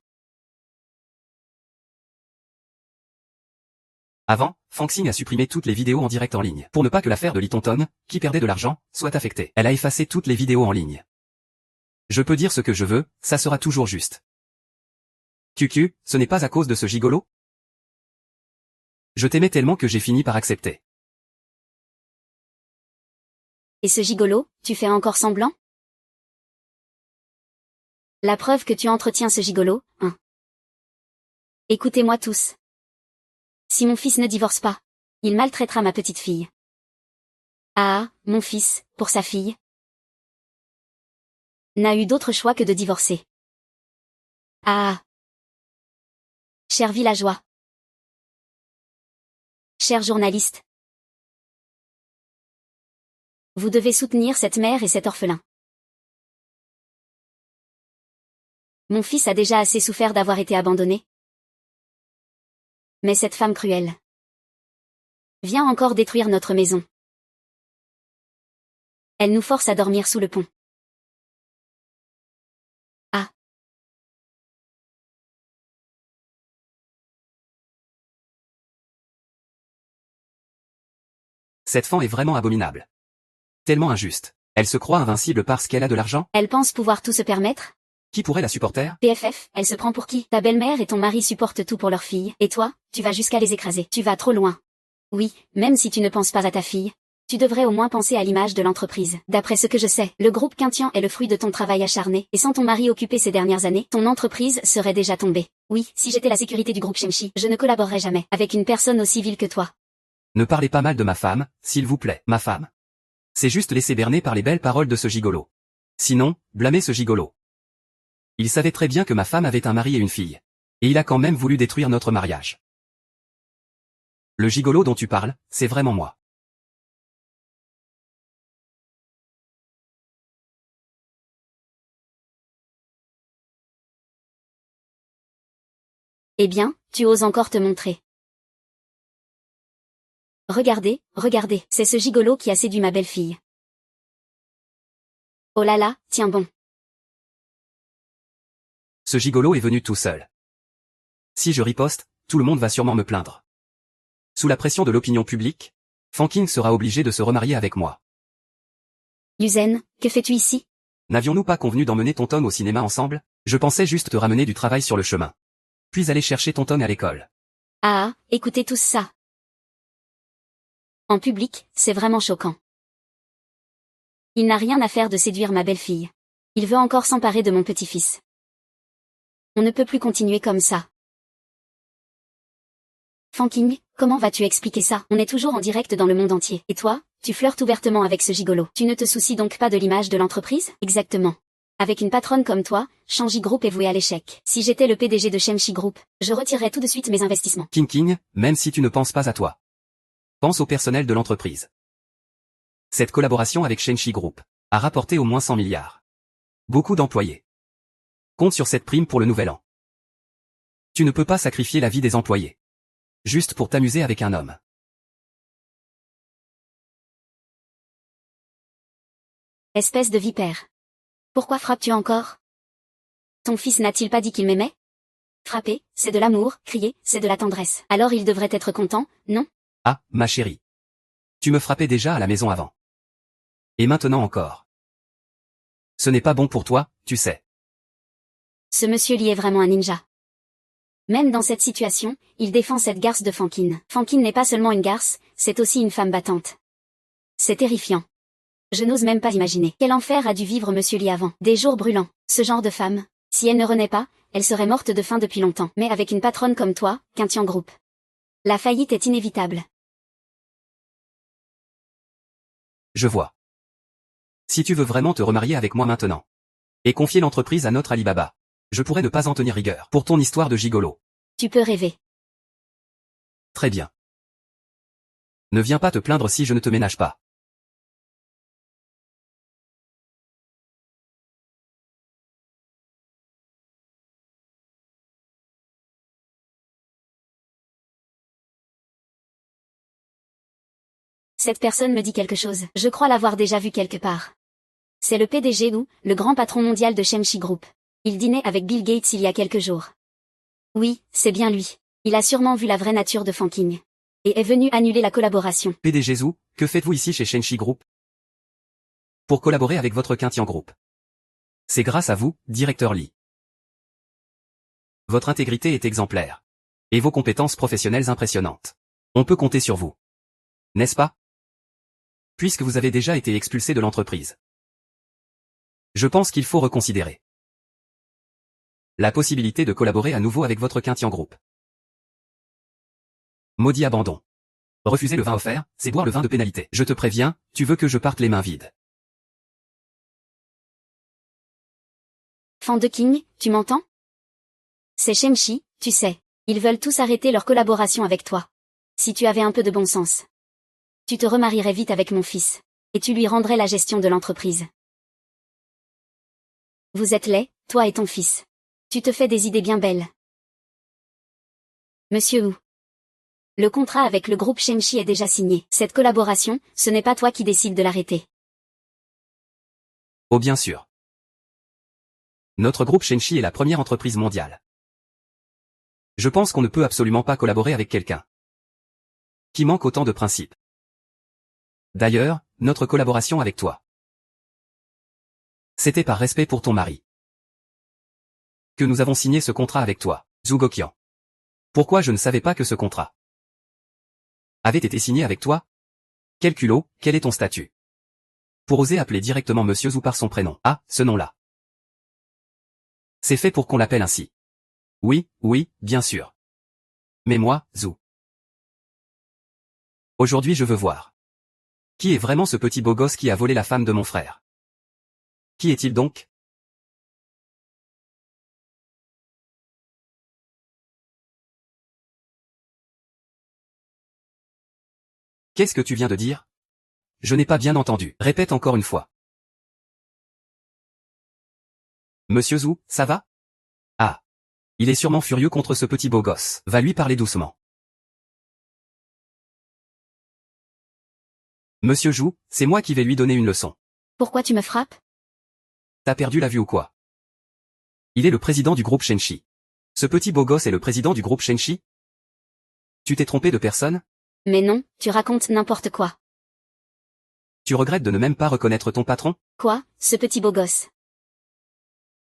Avant, Fanxing a supprimé toutes les vidéos en direct en ligne, pour ne pas que l'affaire de Li Tonton, qui perdait de l'argent, soit affectée. Elle a effacé toutes les vidéos en ligne. Je peux dire ce que je veux, ça sera toujours juste. QQ, ce n'est pas à cause de ce gigolo? Je t'aimais tellement que j'ai fini par accepter. Et ce gigolo, tu fais encore semblant? La preuve que tu entretiens ce gigolo, hein. Écoutez-moi tous. Si mon fils ne divorce pas, il maltraitera ma petite fille. Ah, mon fils, pour sa fille, n'a eu d'autre choix que de divorcer. Ah. Chers villageois. Chers journalistes. Vous devez soutenir cette mère et cet orphelin. Mon fils a déjà assez souffert d'avoir été abandonné. Mais cette femme cruelle vient encore détruire notre maison. Elle nous force à dormir sous le pont. Ah. Cette femme est vraiment abominable. Tellement injuste. Elle se croit invincible parce qu'elle a de l'argent? Elle pense pouvoir tout se permettre? Qui pourrait la supporter? PFF, elle se prend pour qui? Ta belle-mère et ton mari supportent tout pour leur fille, et toi, tu vas jusqu'à les écraser. Tu vas trop loin. Oui, même si tu ne penses pas à ta fille, tu devrais au moins penser à l'image de l'entreprise. D'après ce que je sais, le groupe Quintian est le fruit de ton travail acharné, et sans ton mari occupé ces dernières années, ton entreprise serait déjà tombée. Oui, si j'étais la sécurité du groupe Shemshi, je ne collaborerais jamais avec une personne aussi vile que toi. Ne parlez pas mal de ma femme, s'il vous plaît. Ma femme. C'est juste laisser berner par les belles paroles de ce gigolo. Sinon, blâmez ce gigolo. Il savait très bien que ma femme avait un mari et une fille. Et il a quand même voulu détruire notre mariage. Le gigolo dont tu parles, c'est vraiment moi. Eh bien, tu oses encore te montrer. Regardez, regardez, c'est ce gigolo qui a séduit ma belle-fille. Oh là là, tiens bon. Ce gigolo est venu tout seul. Si je riposte, tout le monde va sûrement me plaindre. Sous la pression de l'opinion publique, Fanking sera obligé de se remarier avec moi. Yuzen, que fais-tu ici? N'avions-nous pas convenu d'emmener Tonton au cinéma ensemble? Je pensais juste te ramener du travail sur le chemin. Puis aller chercher Tonton à l'école. Ah, écoutez tous ça. En public, c'est vraiment choquant. Il n'a rien à faire de séduire ma belle-fille. Il veut encore s'emparer de mon petit-fils. On ne peut plus continuer comme ça. Fanking, comment vas-tu expliquer ça? On est toujours en direct dans le monde entier. Et toi, tu flirtes ouvertement avec ce gigolo. Tu ne te soucies donc pas de l'image de l'entreprise? Exactement. Avec une patronne comme toi, Shemshi Group est voué à l'échec. Si j'étais le PDG de Shemshi Group, je retirerais tout de suite mes investissements. King, même si tu ne penses pas à toi. Pense au personnel de l'entreprise. Cette collaboration avec Shemshi Group a rapporté au moins 100 milliards. Beaucoup d'employés. Compte sur cette prime pour le nouvel an. Tu ne peux pas sacrifier la vie des employés. Juste pour t'amuser avec un homme. Espèce de vipère. Pourquoi frappes-tu encore? Ton fils n'a-t-il pas dit qu'il m'aimait? Frapper, c'est de l'amour, crier, c'est de la tendresse. Alors il devrait être content, non? Ah, ma chérie. Tu me frappais déjà à la maison avant. Et maintenant encore. Ce n'est pas bon pour toi, tu sais. Ce monsieur Lee est vraiment un ninja. Même dans cette situation, il défend cette garce de Fankin. Fankin n'est pas seulement une garce, c'est aussi une femme battante. C'est terrifiant. Je n'ose même pas imaginer. Quel enfer a dû vivre monsieur Lee avant. Des jours brûlants. Ce genre de femme, si elle ne renaît pas, elle serait morte de faim depuis longtemps. Mais avec une patronne comme toi, Quintian Group, la faillite est inévitable. Je vois. Si tu veux vraiment te remarier avec moi maintenant, et confier l'entreprise à notre Alibaba, je pourrais ne pas en tenir rigueur pour ton histoire de gigolo. Tu peux rêver. Très bien. Ne viens pas te plaindre si je ne te ménage pas. Cette personne me dit quelque chose. Je crois l'avoir déjà vu quelque part. C'est le PDG ou, le grand patron mondial de Shemshi Group. Il dînait avec Bill Gates il y a quelques jours. Oui, c'est bien lui. Il a sûrement vu la vraie nature de Fanking. Et est venu annuler la collaboration. PDG Zhu, que faites-vous ici chez Shemshi Group? Pour collaborer avec votre Quintian Group. C'est grâce à vous, directeur Lee. Votre intégrité est exemplaire. Et vos compétences professionnelles impressionnantes. On peut compter sur vous. N'est-ce pas? Puisque vous avez déjà été expulsé de l'entreprise. Je pense qu'il faut reconsidérer la possibilité de collaborer à nouveau avec votre Quintian Group. Maudit abandon. Refuser le vin offert, c'est boire le vin de pénalité. Je te préviens, tu veux que je parte les mains vides. Fan de King, tu m'entends? C'est Shemshi, tu sais. Ils veulent tous arrêter leur collaboration avec toi. Si tu avais un peu de bon sens, tu te remarierais vite avec mon fils. Et tu lui rendrais la gestion de l'entreprise. Vous êtes laid, toi et ton fils. Tu te fais des idées bien belles. Monsieur Wu. Le contrat avec le groupe Shenchi est déjà signé. Cette collaboration, ce n'est pas toi qui décides de l'arrêter. Oh bien sûr. Notre groupe Shenchi est la première entreprise mondiale. Je pense qu'on ne peut absolument pas collaborer avec quelqu'un qui manque autant de principes. D'ailleurs, notre collaboration avec toi, c'était par respect pour ton mari que nous avons signé ce contrat avec toi, Zhu Goqian. Pourquoi je ne savais pas que ce contrat avait été signé avec toi? Quel culot, quel est ton statut pour oser appeler directement Monsieur Zhu par son prénom? Ah, ce nom-là. C'est fait pour qu'on l'appelle ainsi. Oui, oui, bien sûr. Mais moi, Zhu. Aujourd'hui je veux voir. Qui est vraiment ce petit beau gosse qui a volé la femme de mon frère? Qui est-il donc? Qu'est-ce que tu viens de dire? Je n'ai pas bien entendu. Répète encore une fois. Monsieur Zhu, ça va? Ah. Il est sûrement furieux contre ce petit beau gosse. Va lui parler doucement. Monsieur Zhu, c'est moi qui vais lui donner une leçon. Pourquoi tu me frappes? T'as perdu la vue ou quoi? Il est le président du groupe Shenchi. Ce petit beau gosse est le président du groupe Shenchi? Tu t'es trompé de personne? Mais non, tu racontes n'importe quoi. Tu regrettes de ne même pas reconnaître ton patron? Quoi, ce petit beau gosse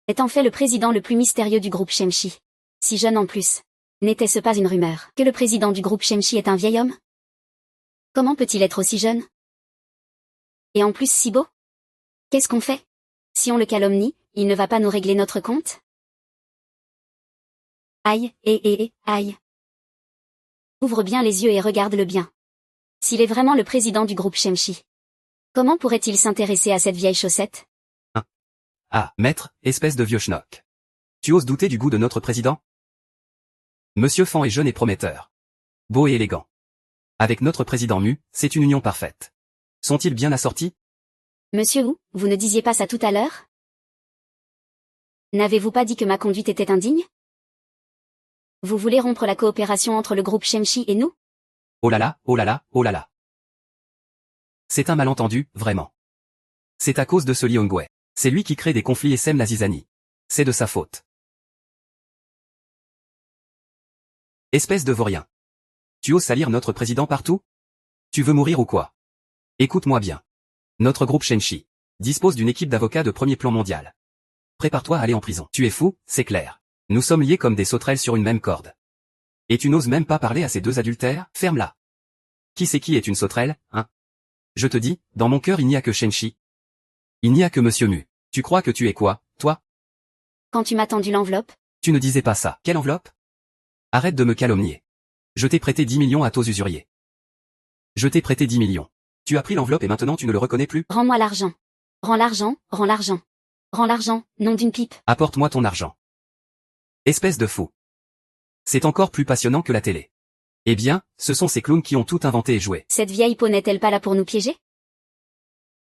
est en fait le président le plus mystérieux du groupe Shenchi. Si jeune en plus. N'était-ce pas une rumeur que le président du groupe Shenchi est un vieil homme? Comment peut-il être aussi jeune? Et en plus si beau? Qu'est-ce qu'on fait? Si on le calomnie, il ne va pas nous régler notre compte? Aïe, aïe. Ouvre bien les yeux et regarde-le bien. S'il est vraiment le président du groupe Shenchi, comment pourrait-il s'intéresser à cette vieille chaussette? Ah, maître, espèce de vieux schnock. Tu oses douter du goût de notre président? Monsieur Fan est jeune et prometteur. Beau et élégant. Avec notre président Mu, c'est une union parfaite. Sont-ils bien assortis? Monsieur Wu, vous ne disiez pas ça tout à l'heure? N'avez-vous pas dit que ma conduite était indigne? Vous voulez rompre la coopération entre le groupe Shenchi et nous? Oh là là, oh là là, oh là là. C'est un malentendu, vraiment. C'est à cause de ce Li Hongwei. C'est lui qui crée des conflits et sème la zizanie. C'est de sa faute. Espèce de vaurien. Tu oses salir notre président partout? Tu veux mourir ou quoi? Écoute-moi bien. Notre groupe Shenchi dispose d'une équipe d'avocats de premier plan mondial. Prépare-toi à aller en prison. Tu es fou, c'est clair. Nous sommes liés comme des sauterelles sur une même corde. Et tu n'oses même pas parler à ces deux adultères? Ferme-la. Qui c'est qui est une sauterelle, hein? Je te dis, dans mon cœur il n'y a que Shenchi. Il n'y a que Monsieur Mu. Tu crois que tu es quoi, toi? Quand tu m'as tendu l'enveloppe? Tu ne disais pas ça. Quelle enveloppe? Arrête de me calomnier. Je t'ai prêté 10 millions à taux usuriers. Je t'ai prêté 10 millions. Tu as pris l'enveloppe et maintenant tu ne le reconnais plus? Rends-moi l'argent. Rends l'argent, rends l'argent. Rends l'argent, nom d'une pipe. Apporte-moi ton argent. Espèce de fou. C'est encore plus passionnant que la télé. Eh bien, ce sont ces clowns qui ont tout inventé et joué. Cette vieille peau n'est-elle pas là pour nous piéger?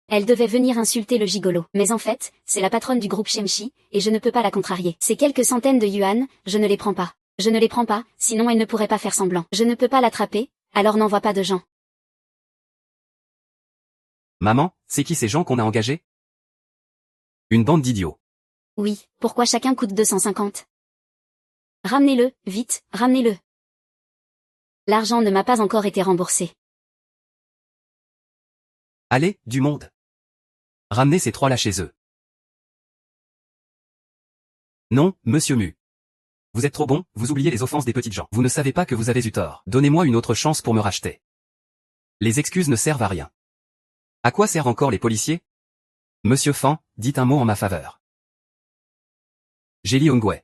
Elle devait venir insulter le gigolo. Mais en fait, c'est la patronne du groupe Shenchi, et je ne peux pas la contrarier. Ces quelques centaines de yuan, je ne les prends pas. Je ne les prends pas, sinon elle ne pourrait pas faire semblant. Je ne peux pas l'attraper, alors n'envoie pas de gens. Maman, c'est qui ces gens qu'on a engagés? Une bande d'idiots. Oui, pourquoi chacun coûte 250? Ramenez-le, vite, ramenez-le. L'argent ne m'a pas encore été remboursé. Allez, du monde. Ramenez ces trois-là chez eux. Non, Monsieur Mu. Vous êtes trop bon, vous oubliez les offenses des petites gens. Vous ne savez pas que vous avez eu tort. Donnez-moi une autre chance pour me racheter. Les excuses ne servent à rien. À quoi servent encore les policiers? Monsieur Fan, dites un mot en ma faveur. J'ai Li Hongwei.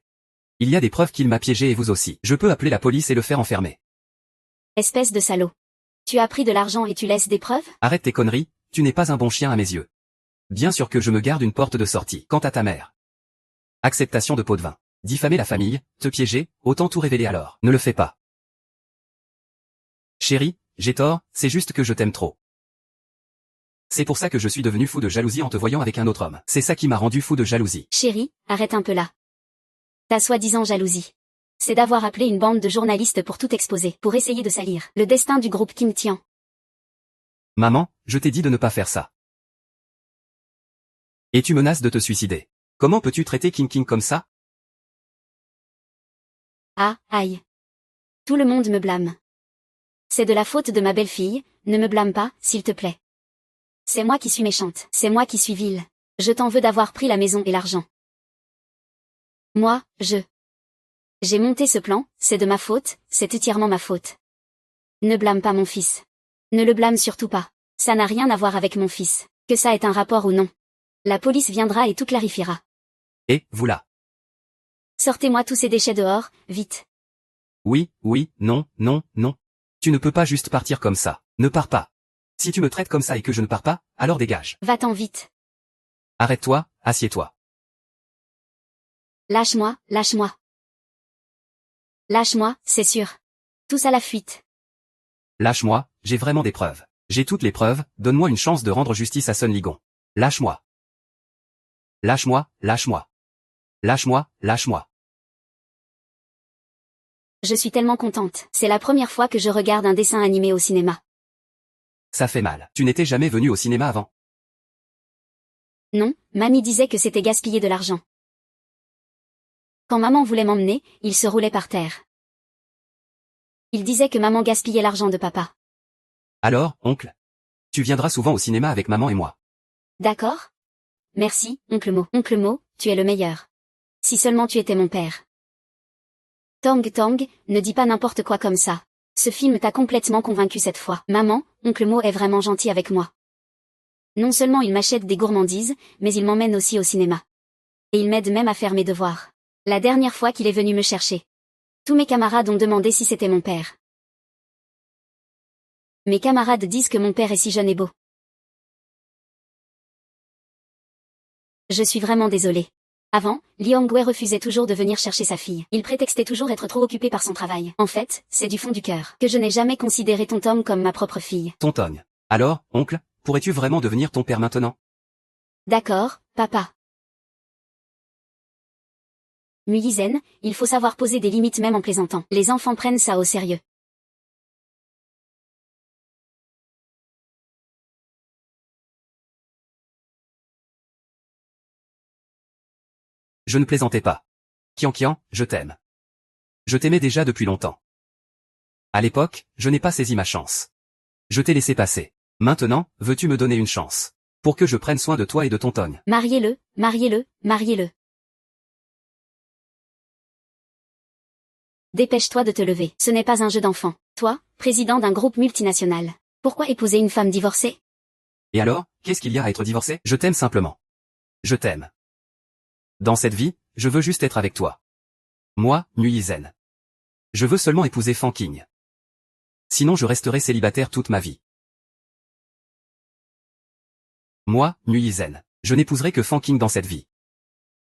Il y a des preuves qu'il m'a piégé et vous aussi. Je peux appeler la police et le faire enfermer. Espèce de salaud. Tu as pris de l'argent et tu laisses des preuves? Arrête tes conneries, tu n'es pas un bon chien à mes yeux. Bien sûr que je me garde une porte de sortie. Quant à ta mère. Acceptation de pot de vin. Diffamer la famille, te piéger, autant tout révéler alors. Ne le fais pas. Chérie, j'ai tort, c'est juste que je t'aime trop. C'est pour ça que je suis devenu fou de jalousie en te voyant avec un autre homme. C'est ça qui m'a rendu fou de jalousie. Chérie, arrête un peu là. Ta soi-disant jalousie. C'est d'avoir appelé une bande de journalistes pour tout exposer, pour essayer de salir le destin du groupe Kim Tian. Maman, je t'ai dit de ne pas faire ça. Et tu menaces de te suicider. Comment peux-tu traiter King comme ça? Ah, aïe. Tout le monde me blâme. C'est de la faute de ma belle-fille, ne me blâme pas, s'il te plaît. C'est moi qui suis méchante, c'est moi qui suis vile. Je t'en veux d'avoir pris la maison et l'argent. Moi, j'ai monté ce plan, c'est de ma faute, c'est entièrement ma faute. Ne blâme pas mon fils. Ne le blâme surtout pas. Ça n'a rien à voir avec mon fils. Que ça ait un rapport ou non. La police viendra et tout clarifiera. Et, vous là. Sortez-moi tous ces déchets dehors, vite. Oui, non. Tu ne peux pas juste partir comme ça. Ne pars pas. Si tu me traites comme ça et que je ne pars pas, alors dégage. Va-t'en vite. Arrête-toi, assieds-toi. Lâche-moi. Lâche-moi, c'est sûr. Tous à la fuite. Lâche-moi, j'ai vraiment des preuves. J'ai toutes les preuves, donne-moi une chance de rendre justice à Sun Ligon. Lâche-moi. Lâche-moi. Je suis tellement contente. C'est la première fois que je regarde un dessin animé au cinéma. Ça fait mal. Tu n'étais jamais venu au cinéma avant? Non, mamie disait que c'était gaspiller de l'argent. Quand maman voulait m'emmener, il se roulait par terre. Il disait que maman gaspillait l'argent de papa. Alors, oncle? Tu viendras souvent au cinéma avec maman et moi. D'accord? Merci, oncle Mo. Oncle Mo, tu es le meilleur. Si seulement tu étais mon père. Tang, ne dis pas n'importe quoi comme ça. Ce film t'a complètement convaincu cette fois. Maman, oncle Mo est vraiment gentil avec moi. Non seulement il m'achète des gourmandises, mais il m'emmène aussi au cinéma. Et il m'aide même à faire mes devoirs. La dernière fois qu'il est venu me chercher. Tous mes camarades ont demandé si c'était mon père. Mes camarades disent que mon père est si jeune et beau. Je suis vraiment désolée. Avant, Liang Wei refusait toujours de venir chercher sa fille. Il prétextait toujours être trop occupé par son travail. En fait, c'est du fond du cœur que je n'ai jamais considéré Tonton comme ma propre fille. Tonton. Alors, oncle, pourrais-tu vraiment devenir ton père maintenant? D'accord, papa. Muizen, il faut savoir poser des limites même en plaisantant. Les enfants prennent ça au sérieux. Je ne plaisantais pas. Kian, je t'aime. Je t'aimais déjà depuis longtemps. À l'époque, je n'ai pas saisi ma chance. Je t'ai laissé passer. Maintenant, veux-tu me donner une chance? Pour que je prenne soin de toi et de Tonton. Mariez-le. Dépêche-toi de te lever. Ce n'est pas un jeu d'enfant. Toi, président d'un groupe multinational. Pourquoi épouser une femme divorcée? Et alors, qu'est-ce qu'il y a à être divorcé? Je t'aime simplement. Je t'aime. Dans cette vie, je veux juste être avec toi. Moi, Nuizen. Je veux seulement épouser Fan King. Sinon je resterai célibataire toute ma vie. Moi, Nuizen. Je n'épouserai que Fan King dans cette vie.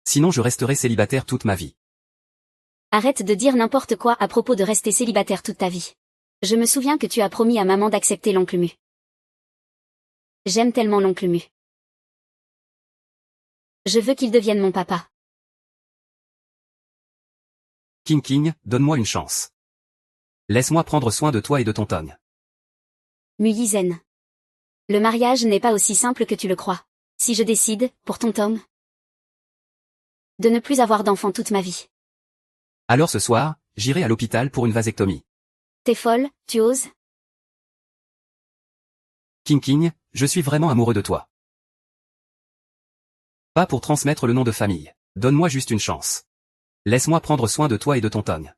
Sinon je resterai célibataire toute ma vie. Arrête de dire n'importe quoi à propos de rester célibataire toute ta vie. Je me souviens que tu as promis à maman d'accepter l'oncle Mu. J'aime tellement l'oncle Mu. Je veux qu'il devienne mon papa. King, donne-moi une chance. Laisse-moi prendre soin de toi et de Tonton. Muizen. Le mariage n'est pas aussi simple que tu le crois. Si je décide, pour Tonton, de ne plus avoir d'enfant toute ma vie. Alors ce soir, j'irai à l'hôpital pour une vasectomie. T'es folle, tu oses? King, je suis vraiment amoureux de toi. Pas pour transmettre le nom de famille. Donne-moi juste une chance. Laisse-moi prendre soin de toi et de Tonton.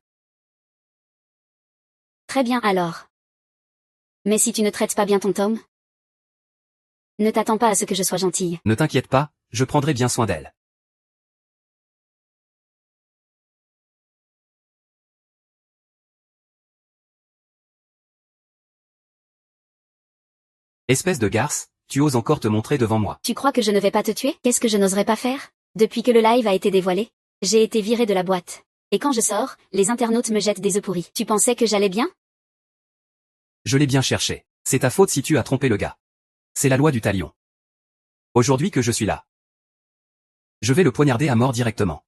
Très bien alors. Mais si tu ne traites pas bien Tonton, ne t'attends pas à ce que je sois gentille. Ne t'inquiète pas, je prendrai bien soin d'elle. Espèce de garce, tu oses encore te montrer devant moi. Tu crois que je ne vais pas te tuer? Qu'est-ce que je n'oserais pas faire? Depuis que le live a été dévoilé, j'ai été virée de la boîte. Et quand je sors, les internautes me jettent des œufs pourris. Tu pensais que j'allais bien? Je l'ai bien cherché. C'est ta faute si tu as trompé le gars. C'est la loi du talion. Aujourd'hui que je suis là. Je vais le poignarder à mort directement.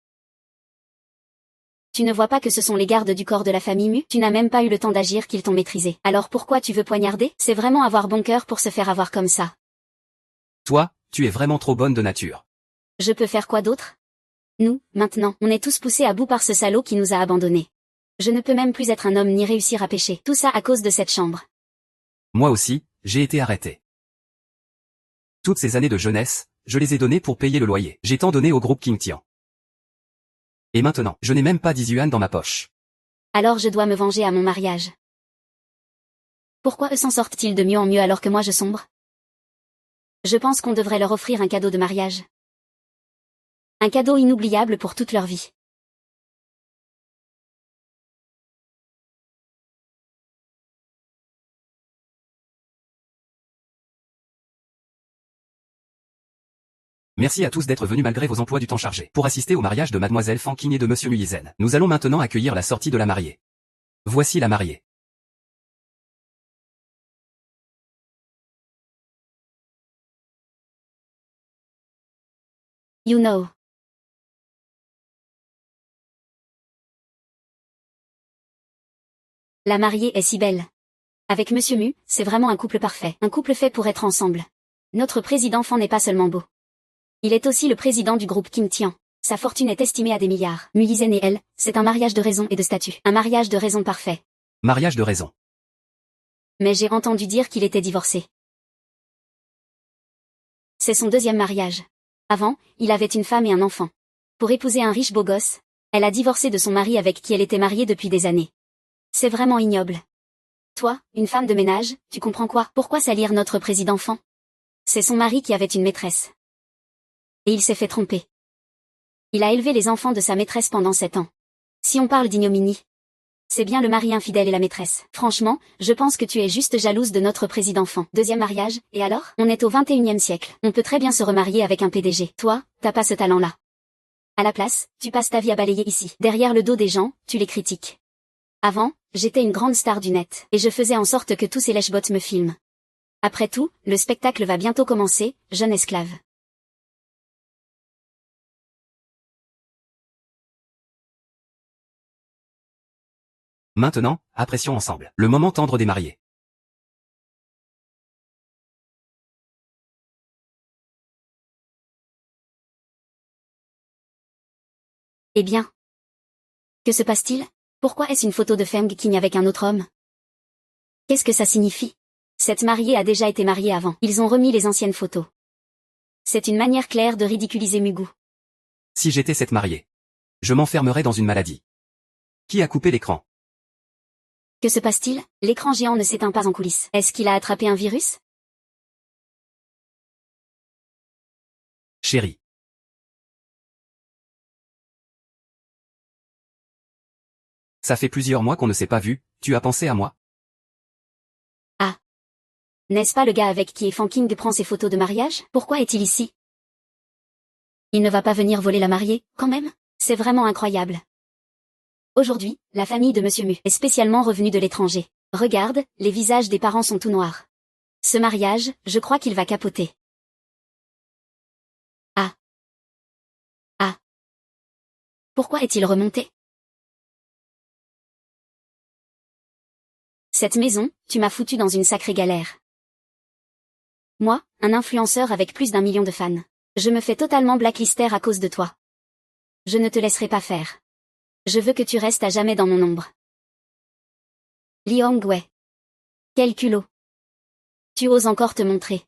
Tu ne vois pas que ce sont les gardes du corps de la famille Mu? Tu n'as même pas eu le temps d'agir qu'ils t'ont maîtrisé. Alors pourquoi tu veux poignarder? C'est vraiment avoir bon cœur pour se faire avoir comme ça. Toi, tu es vraiment trop bonne de nature. Je peux faire quoi d'autre? Nous, maintenant, on est tous poussés à bout par ce salaud qui nous a abandonnés. Je ne peux même plus être un homme ni réussir à pêcher. Tout ça à cause de cette chambre. Moi aussi, j'ai été arrêté. Toutes ces années de jeunesse, je les ai données pour payer le loyer. J'ai tant donné au groupe King Tian. Et maintenant, je n'ai même pas 10 yuan dans ma poche. Alors je dois me venger à mon mariage. Pourquoi eux s'en sortent-ils de mieux en mieux alors que moi je sombre? Je pense qu'on devrait leur offrir un cadeau de mariage. Un cadeau inoubliable pour toute leur vie. Merci à tous d'être venus malgré vos emplois du temps chargés pour assister au mariage de Mademoiselle Fanking et de Monsieur Muizen. Nous allons maintenant accueillir la sortie de la mariée. Voici la mariée. You know. La mariée est si belle. Avec Monsieur Mu, c'est vraiment un couple parfait. Un couple fait pour être ensemble. Notre président Fan n'est pas seulement beau. Il est aussi le président du groupe King Tian. Sa fortune est estimée à des milliards. Muizen et elle, c'est un mariage de raison et de statut. Un mariage de raison parfait. Mariage de raison. Mais j'ai entendu dire qu'il était divorcé. C'est son deuxième mariage. Avant, il avait une femme et un enfant. Pour épouser un riche beau gosse, elle a divorcé de son mari avec qui elle était mariée depuis des années. C'est vraiment ignoble. Toi, une femme de ménage, tu comprends quoi? Pourquoi salir notre président Fan? C'est son mari qui avait une maîtresse. Et il s'est fait tromper. Il a élevé les enfants de sa maîtresse pendant 7 ans. Si on parle d'ignominie, c'est bien le mari infidèle et la maîtresse. Franchement, je pense que tu es juste jalouse de notre président Fan. Deuxième mariage, et alors? On est au 21e siècle. On peut très bien se remarier avec un PDG. Toi, t'as pas ce talent-là. À la place, tu passes ta vie à balayer ici. Derrière le dos des gens, tu les critiques. Avant, j'étais une grande star du net, et je faisais en sorte que tous ces lèche-bottes me filment. Après tout, le spectacle va bientôt commencer, jeune esclave. Maintenant, apprécions ensemble le moment tendre des mariés. Eh bien. Que se passe-t-il? Pourquoi est-ce une photo de Feng Qing avec un autre homme? Qu'est-ce que ça signifie? Cette mariée a déjà été mariée avant. Ils ont remis les anciennes photos. C'est une manière claire de ridiculiser Mugu. Si j'étais cette mariée, je m'enfermerais dans une maladie. Qui a coupé l'écran? Que se passe-t-il? L'écran géant ne s'éteint pas en coulisses. Est-ce qu'il a attrapé un virus? Chérie. Ça fait plusieurs mois qu'on ne s'est pas vu, tu as pensé à moi? Ah. N'est-ce pas le gars avec qui Fan Qing prend ses photos de mariage? Pourquoi est-il ici? Il ne va pas venir voler la mariée, quand même? C'est vraiment incroyable. Aujourd'hui, la famille de Monsieur Mu est spécialement revenue de l'étranger. Regarde, les visages des parents sont tout noirs. Ce mariage, je crois qu'il va capoter. Ah. Ah. Pourquoi est-il remonté? Cette maison, tu m'as foutu dans une sacrée galère. Moi, un influenceur avec plus d'1 million de fans. Je me fais totalement blacklister à cause de toi. Je ne te laisserai pas faire. Je veux que tu restes à jamais dans mon ombre. Li Hongwei. Quel culot. Tu oses encore te montrer.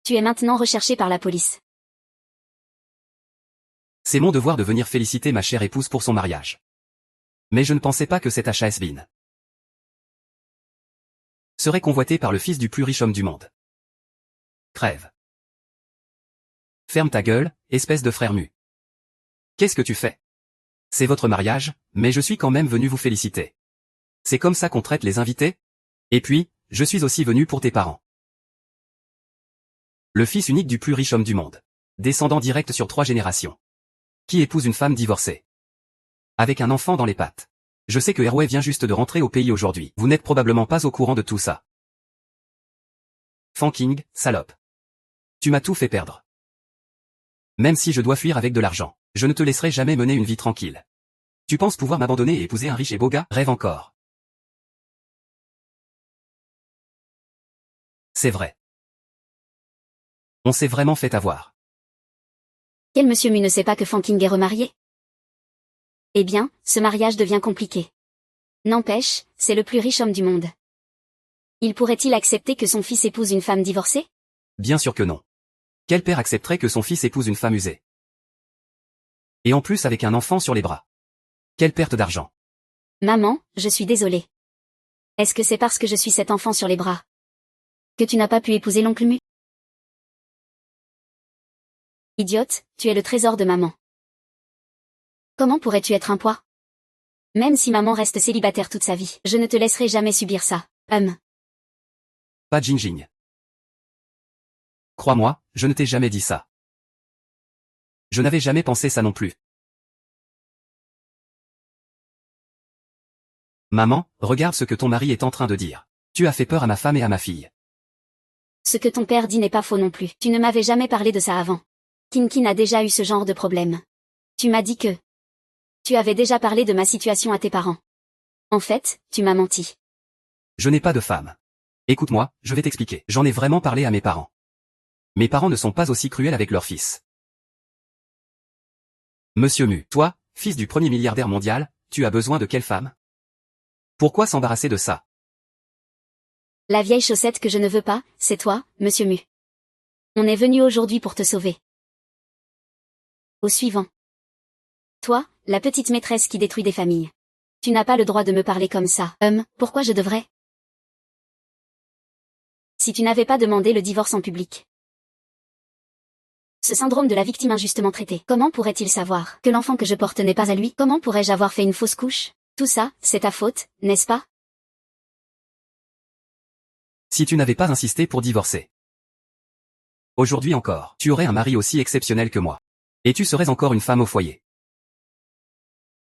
Tu es maintenant recherché par la police. C'est mon devoir de venir féliciter ma chère épouse pour son mariage. Mais je ne pensais pas que cet HAS-Bin serait convoité par le fils du plus riche homme du monde. Crève. Ferme ta gueule, espèce de frère Mu. Qu'est-ce que tu fais? C'est votre mariage, mais je suis quand même venu vous féliciter. C'est comme ça qu'on traite les invités? Et puis, je suis aussi venu pour tes parents. Le fils unique du plus riche homme du monde. Descendant direct sur 3 générations. Qui épouse une femme divorcée. Avec un enfant dans les pattes. Je sais que Herway vient juste de rentrer au pays aujourd'hui. Vous n'êtes probablement pas au courant de tout ça. Fan Qing, salope. Tu m'as tout fait perdre. Même si je dois fuir avec de l'argent, je ne te laisserai jamais mener une vie tranquille. Tu penses pouvoir m'abandonner et épouser un riche et beau gars? Rêve encore. C'est vrai. On s'est vraiment fait avoir. Quel monsieur Mu ne sait pas que Fanking est remarié? Eh bien, ce mariage devient compliqué. N'empêche, c'est le plus riche homme du monde. Il pourrait-il accepter que son fils épouse une femme divorcée? Bien sûr que non. Quel père accepterait que son fils épouse une femme usée? Et en plus avec un enfant sur les bras. Quelle perte d'argent. Maman, je suis désolée. Est-ce que c'est parce que je suis cet enfant sur les bras que tu n'as pas pu épouser l'oncle Mu? Idiote, tu es le trésor de maman. Comment pourrais-tu être un poids? Même si maman reste célibataire toute sa vie, je ne te laisserai jamais subir ça. Pas Jingjing. Crois-moi, je ne t'ai jamais dit ça. Je n'avais jamais pensé ça non plus. Maman, regarde ce que ton mari est en train de dire. Tu as fait peur à ma femme et à ma fille. Ce que ton père dit n'est pas faux non plus. Tu ne m'avais jamais parlé de ça avant. Kinkin a déjà eu ce genre de problème. Tu m'as dit que tu avais déjà parlé de ma situation à tes parents. En fait, tu m'as menti. Je n'ai pas de femme. Écoute-moi, je vais t'expliquer. J'en ai vraiment parlé à mes parents. Mes parents ne sont pas aussi cruels avec leur fils. Monsieur Mu, toi, fils du premier milliardaire mondial, tu as besoin de quelle femme? Pourquoi s'embarrasser de ça? La vieille chaussette que je ne veux pas, c'est toi, monsieur Mu. On est venu aujourd'hui pour te sauver. Au suivant. Toi, la petite maîtresse qui détruit des familles. Tu n'as pas le droit de me parler comme ça. Pourquoi je devrais? Si tu n'avais pas demandé le divorce en public. Ce syndrome de la victime injustement traitée. Comment pourrait-il savoir que l'enfant que je porte n'est pas à lui? Comment pourrais-je avoir fait une fausse couche? Tout ça, c'est ta faute, n'est-ce pas? Si tu n'avais pas insisté pour divorcer. Aujourd'hui encore, tu aurais un mari aussi exceptionnel que moi. Et tu serais encore une femme au foyer.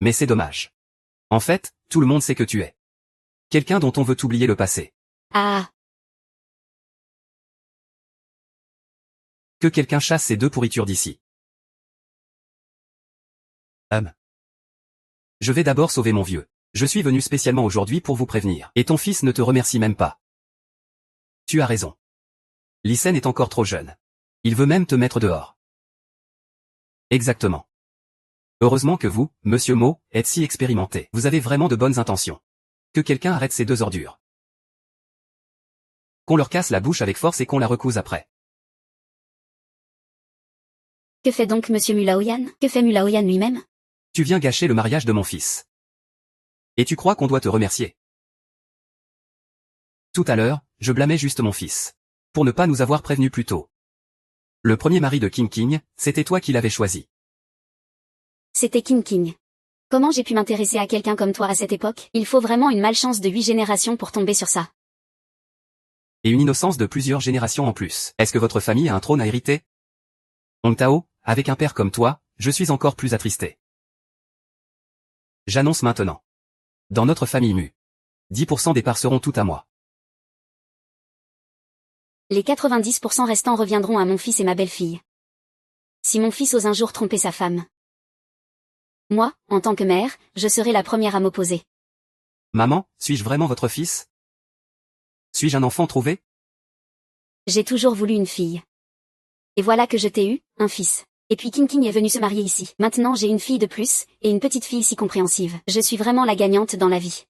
Mais c'est dommage. En fait, tout le monde sait que tu es quelqu'un dont on veut oublier le passé. Ah. Que quelqu'un chasse ces deux pourritures d'ici. Je vais d'abord sauver mon vieux. Je suis venu spécialement aujourd'hui pour vous prévenir. Et ton fils ne te remercie même pas. Tu as raison. Lysen est encore trop jeune. Il veut même te mettre dehors. Exactement. Heureusement que vous, monsieur Mo, êtes si expérimenté. Vous avez vraiment de bonnes intentions. Que quelqu'un arrête ces deux ordures. Qu'on leur casse la bouche avec force et qu'on la recouse après. Que fait donc monsieur Mulaoyan? Que fait Mulaoyan lui-même? Tu viens gâcher le mariage de mon fils. Et tu crois qu'on doit te remercier? Tout à l'heure, je blâmais juste mon fils. Pour ne pas nous avoir prévenus plus tôt. Le premier mari de King, c'était toi qui l'avais choisi. C'était King. Comment j'ai pu m'intéresser à quelqu'un comme toi à cette époque? Il faut vraiment une malchance de 8 générations pour tomber sur ça. Et une innocence de plusieurs générations en plus. Est-ce que votre famille a un trône à hériter? Hong Tao, avec un père comme toi, je suis encore plus attristé. J'annonce maintenant. Dans notre famille Mu, 10% des parts seront toutes à moi. Les 90% restants reviendront à mon fils et ma belle-fille. Si mon fils ose un jour tromper sa femme. Moi, en tant que mère, je serai la première à m'opposer. Maman, suis-je vraiment votre fils? Suis-je un enfant trouvé? J'ai toujours voulu une fille. Et voilà que je t'ai eu, un fils. Et puis King est venu se marier ici. Maintenant j'ai une fille de plus, et une petite fille si compréhensive. Je suis vraiment la gagnante dans la vie.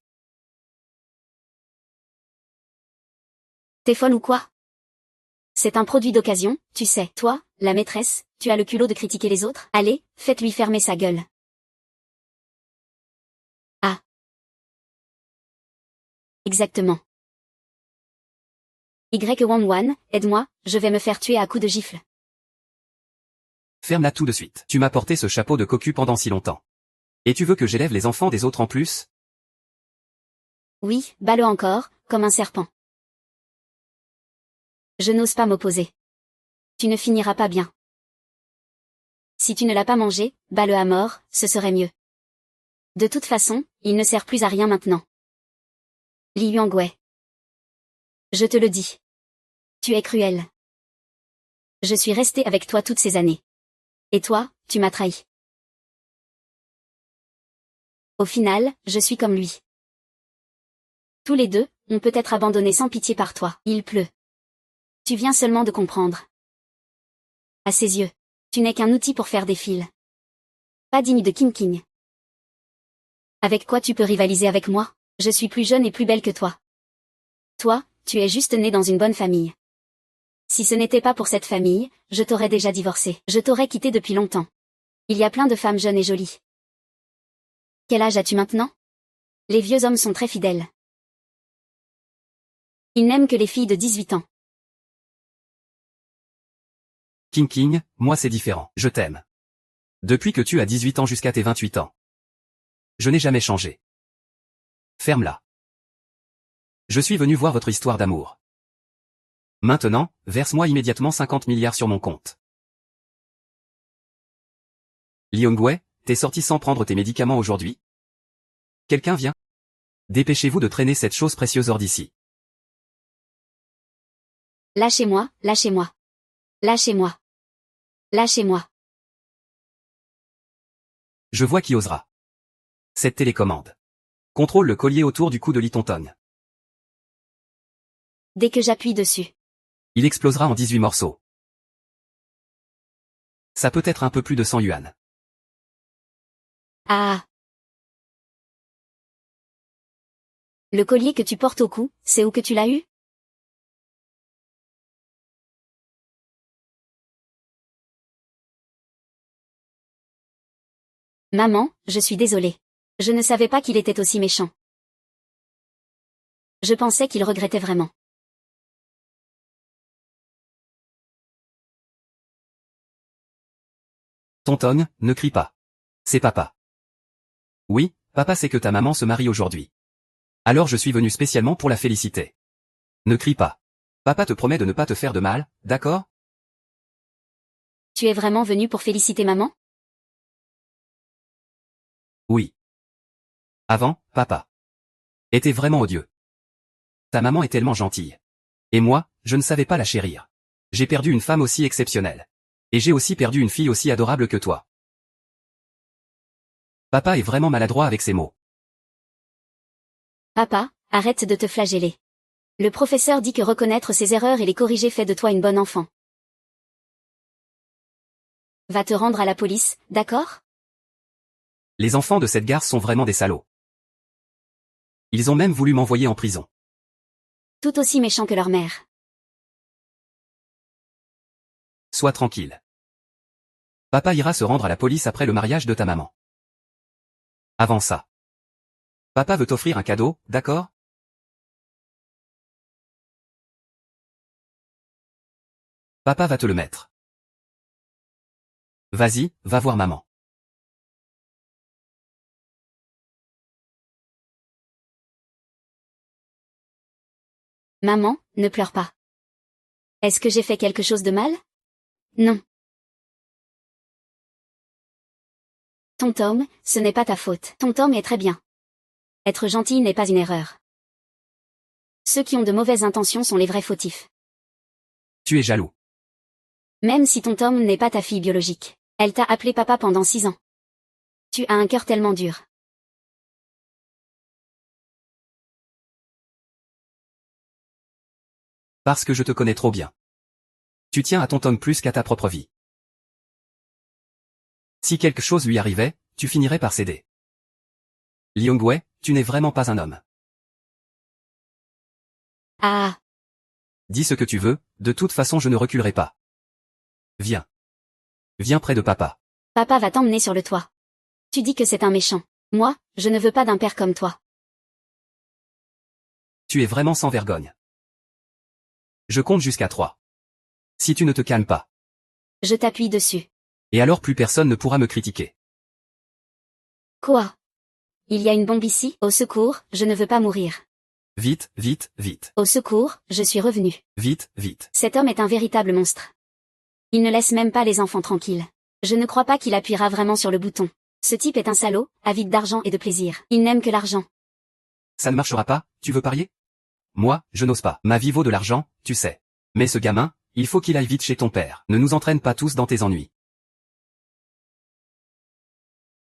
T'es folle ou quoi? C'est un produit d'occasion, tu sais. Toi, la maîtresse, tu as le culot de critiquer les autres? Allez, faites-lui fermer sa gueule. Ah. Exactement. Y11, aide-moi, je vais me faire tuer à coups de gifle. Ferme-la tout de suite. Tu m'as porté ce chapeau de cocu pendant si longtemps. Et tu veux que j'élève les enfants des autres en plus? Oui, bats-le encore, comme un serpent. Je n'ose pas m'opposer. Tu ne finiras pas bien. Si tu ne l'as pas mangé, bats-le à mort, ce serait mieux. De toute façon, il ne sert plus à rien maintenant. Li Yuangwei. Je te le dis. Tu es cruel. Je suis restée avec toi toutes ces années. Et toi, tu m'as trahi. Au final, je suis comme lui. Tous les deux, on peut être abandonnés sans pitié par toi. Il pleut. Tu viens seulement de comprendre. À ses yeux, tu n'es qu'un outil pour faire des fils. Pas digne de King King. Avec quoi tu peux rivaliser avec moi? Je suis plus jeune et plus belle que toi. Toi, tu es juste née dans une bonne famille. Si ce n'était pas pour cette famille, je t'aurais déjà divorcé. Je t'aurais quitté depuis longtemps. Il y a plein de femmes jeunes et jolies. Quel âge as-tu maintenant? Les vieux hommes sont très fidèles. Ils n'aiment que les filles de 18 ans. King King, moi c'est différent. Je t'aime. Depuis que tu as 18 ans jusqu'à tes 28 ans. Je n'ai jamais changé. Ferme-la. Je suis venu voir votre histoire d'amour. Maintenant, verse-moi immédiatement 50 milliards sur mon compte. Liongwe, t'es sorti sans prendre tes médicaments aujourd'hui? Quelqu'un vient? Dépêchez-vous de traîner cette chose précieuse hors d'ici. Lâchez-moi, lâchez-moi. Lâchez-moi. Lâchez-moi. Je vois qui osera. Cette télécommande. Contrôle le collier autour du cou de Li Tongtong. Dès que j'appuie dessus. Il explosera en 18 morceaux. Ça peut être un peu plus de 100 yuan. Ah. Le collier que tu portes au cou, c'est où que tu l'as eu? Maman, je suis désolée. Je ne savais pas qu'il était aussi méchant. Je pensais qu'il regrettait vraiment. Tongtong, ne crie pas. C'est papa. Oui, papa sait que ta maman se marie aujourd'hui. Alors je suis venu spécialement pour la féliciter. Ne crie pas. Papa te promet de ne pas te faire de mal, d'accord? Tu es vraiment venu pour féliciter maman? Oui. Avant, papa était vraiment odieux. Ta maman est tellement gentille. Et moi, je ne savais pas la chérir. J'ai perdu une femme aussi exceptionnelle. Et j'ai aussi perdu une fille aussi adorable que toi. Papa est vraiment maladroit avec ses mots. Papa, arrête de te flageller. Le professeur dit que reconnaître ses erreurs et les corriger fait de toi une bonne enfant. Va te rendre à la police, d'accord? Les enfants de cette gare sont vraiment des salauds. Ils ont même voulu m'envoyer en prison. Tout aussi méchants que leur mère. Sois tranquille. Papa ira se rendre à la police après le mariage de ta maman. Avant ça. Papa veut t'offrir un cadeau, d'accord? Papa va te le mettre. Vas-y, va voir maman. Maman, ne pleure pas. Est-ce que j'ai fait quelque chose de mal? Non. Tongtong, ce n'est pas ta faute. Tongtong est très bien. Être gentil n'est pas une erreur. Ceux qui ont de mauvaises intentions sont les vrais fautifs. Tu es jaloux. Même si Tongtong n'est pas ta fille biologique. Elle t'a appelé papa pendant 6 ans. Tu as un cœur tellement dur. Parce que je te connais trop bien. Tu tiens à Tongtong plus qu'à ta propre vie. Si quelque chose lui arrivait, tu finirais par céder. Liongwe, tu n'es vraiment pas un homme. Ah. Dis ce que tu veux, de toute façon je ne reculerai pas. Viens. Viens près de papa. Papa va t'emmener sur le toit. Tu dis que c'est un méchant. Moi, je ne veux pas d'un père comme toi. Tu es vraiment sans vergogne. Je compte jusqu'à 3. Si tu ne te calmes pas. Je t'appuie dessus. Et alors plus personne ne pourra me critiquer. Quoi? Il y a une bombe ici? Au secours, je ne veux pas mourir. Vite, vite, vite. Au secours, je suis revenu. Vite, vite. Cet homme est un véritable monstre. Il ne laisse même pas les enfants tranquilles. Je ne crois pas qu'il appuiera vraiment sur le bouton. Ce type est un salaud, avide d'argent et de plaisir. Il n'aime que l'argent. Ça ne marchera pas, tu veux parier? Moi, je n'ose pas. Ma vie vaut de l'argent, tu sais. Mais ce gamin, il faut qu'il aille vite chez ton père. Ne nous entraîne pas tous dans tes ennuis.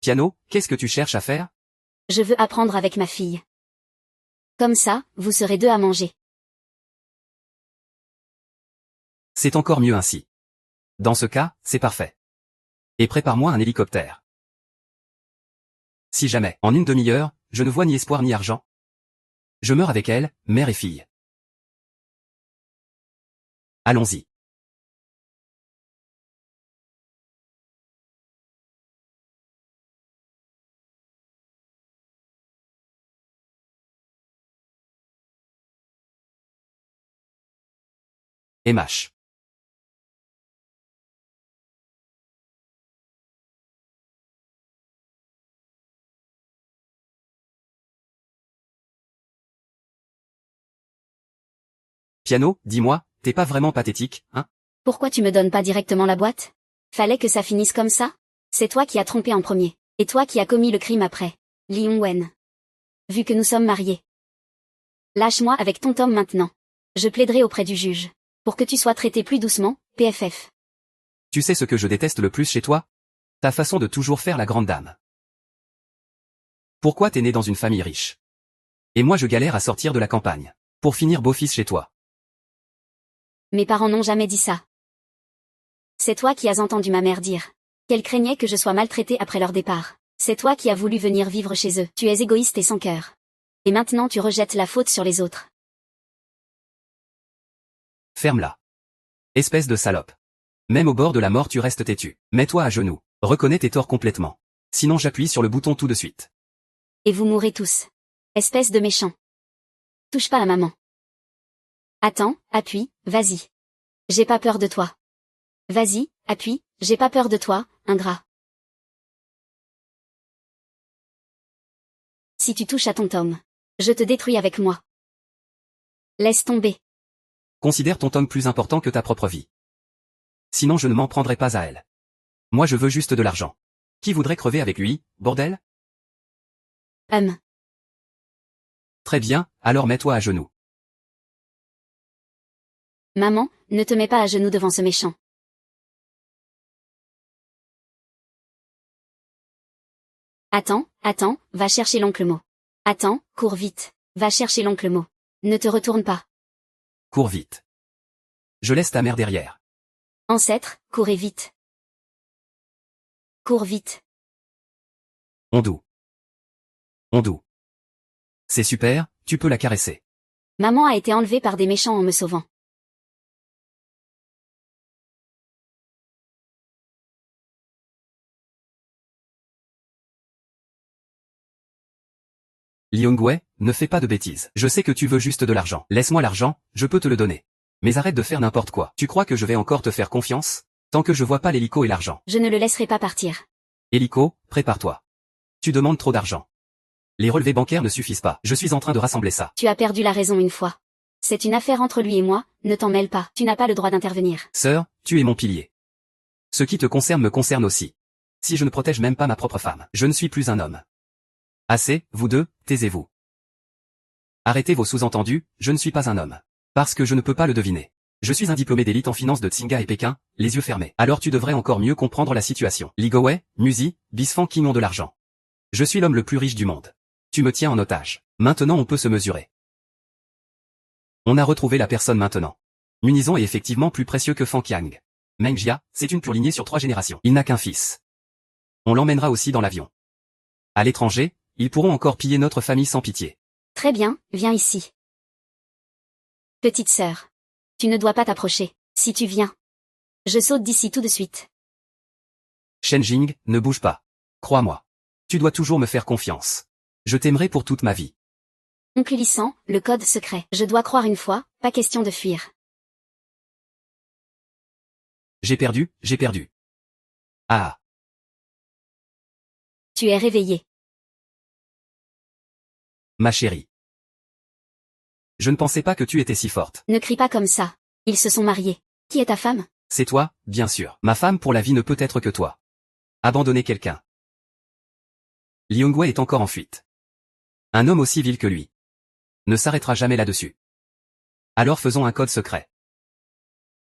Piano, qu'est-ce que tu cherches à faire? Je veux apprendre avec ma fille. Comme ça, vous serez deux à manger. C'est encore mieux ainsi. Dans ce cas, c'est parfait. Et prépare-moi un hélicoptère. Si jamais, en une demi-heure, je ne vois ni espoir ni argent, je meurs avec elle, mère et fille. Allons-y. MH. Piano, dis-moi, t'es pas vraiment pathétique, hein? Pourquoi tu me donnes pas directement la boîte? Fallait que ça finisse comme ça? C'est toi qui as trompé en premier. Et toi qui as commis le crime après. Lee Yong-wen. Vu que nous sommes mariés. Lâche-moi avec ton Tom maintenant. Je plaiderai auprès du juge. Pour que tu sois traité plus doucement, PFF. Tu sais ce que je déteste le plus chez toi? Ta façon de toujours faire la grande dame. Pourquoi t'es né dans une famille riche? Et moi je galère à sortir de la campagne. Pour finir beau-fils chez toi. Mes parents n'ont jamais dit ça. C'est toi qui as entendu ma mère dire qu'elle craignait que je sois maltraitée après leur départ. C'est toi qui as voulu venir vivre chez eux. Tu es égoïste et sans cœur. Et maintenant tu rejettes la faute sur les autres. Ferme-la. Espèce de salope. Même au bord de la mort tu restes têtu. Mets-toi à genoux. Reconnais tes torts complètement. Sinon j'appuie sur le bouton tout de suite. Et vous mourrez tous. Espèce de méchant. Touche pas à maman. Attends, appuie, vas-y. J'ai pas peur de toi. Vas-y, appuie, j'ai pas peur de toi, ingrat. Si tu touches à ton Tom, je te détruis avec moi. Laisse tomber. Considère ton Tom plus important que ta propre vie. Sinon je ne m'en prendrai pas à elle. Moi je veux juste de l'argent. Qui voudrait crever avec lui, bordel? Très bien, alors mets-toi à genoux. Maman, ne te mets pas à genoux devant ce méchant. Attends, va chercher l'oncle Mo. Attends, cours vite. Va chercher l'oncle Mo. Ne te retourne pas. Cours vite. Je laisse ta mère derrière. Ancêtre, courez vite. Cours vite. Ondou. C'est super, tu peux la caresser. Maman a été enlevée par des méchants en me sauvant. Lee Yong-wei, ne fais pas de bêtises. Je sais que tu veux juste de l'argent. Laisse-moi l'argent, je peux te le donner. Mais arrête de faire n'importe quoi. Tu crois que je vais encore te faire confiance? Tant que je vois pas l'hélico et l'argent. Je ne le laisserai pas partir. Hélico, prépare-toi. Tu demandes trop d'argent. Les relevés bancaires ne suffisent pas. Je suis en train de rassembler ça. Tu as perdu la raison une fois. C'est une affaire entre lui et moi, ne t'en mêle pas. Tu n'as pas le droit d'intervenir. Sœur, tu es mon pilier. Ce qui te concerne me concerne aussi. Si je ne protège même pas ma propre femme, je ne suis plus un homme. Assez, vous deux, taisez-vous. Arrêtez vos sous-entendus, je ne suis pas un homme. Parce que je ne peux pas le deviner. Je suis un diplômé d'élite en finance de Tsinga et Pékin, les yeux fermés. Alors tu devrais encore mieux comprendre la situation. Li Gowei, Musi, Bisfang King ont de l'argent. Je suis l'homme le plus riche du monde. Tu me tiens en otage. Maintenant on peut se mesurer. On a retrouvé la personne maintenant. Munison est effectivement plus précieux que Fang Yang. Meng Jia, c'est une pure lignée sur 3 générations. Il n'a qu'un fils. On l'emmènera aussi dans l'avion. À l'étranger, ils pourront encore piller notre famille sans pitié. Très bien, viens ici. Petite sœur. Tu ne dois pas t'approcher. Si tu viens, je saute d'ici tout de suite. Shen Jing, ne bouge pas. Crois-moi. Tu dois toujours me faire confiance. Je t'aimerai pour toute ma vie. Oncle Lissan, le code secret. Je dois croire une fois, pas question de fuir. J'ai perdu. Ah. Tu es réveillé. Ma chérie. Je ne pensais pas que tu étais si forte. Ne crie pas comme ça. Ils se sont mariés. Qui est ta femme? C'est toi, bien sûr. Ma femme pour la vie ne peut être que toi. Abandonner quelqu'un. Li Yong-wei est encore en fuite. Un homme aussi vil que lui ne s'arrêtera jamais là-dessus. Alors faisons un code secret.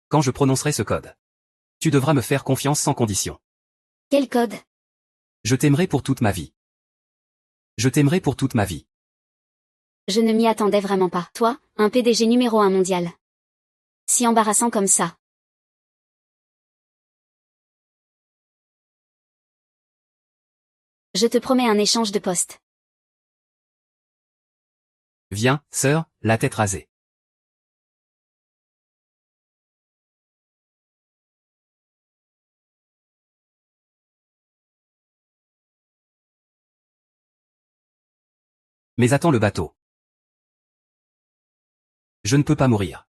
Quand je prononcerai ce code. Tu devras me faire confiance sans condition. Quel code? Je t'aimerai pour toute ma vie. Je t'aimerai pour toute ma vie. Je ne m'y attendais vraiment pas. Toi, un PDG numéro 1 mondial. Si embarrassant comme ça. Je te promets un échange de poste. Viens, sœur, la tête rasée. Mais attends le bateau. Je ne peux pas mourir.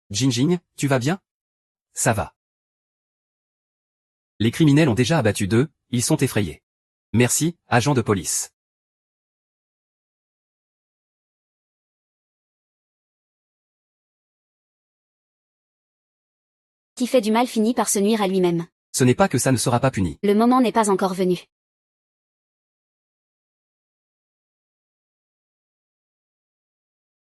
Jinjing, tu vas bien? Ça va. Les criminels ont déjà abattu 2, ils sont effrayés. Merci, agent de police. Qui fait du mal finit par se nuire à lui-même. Ce n'est pas que ça ne sera pas puni. Le moment n'est pas encore venu.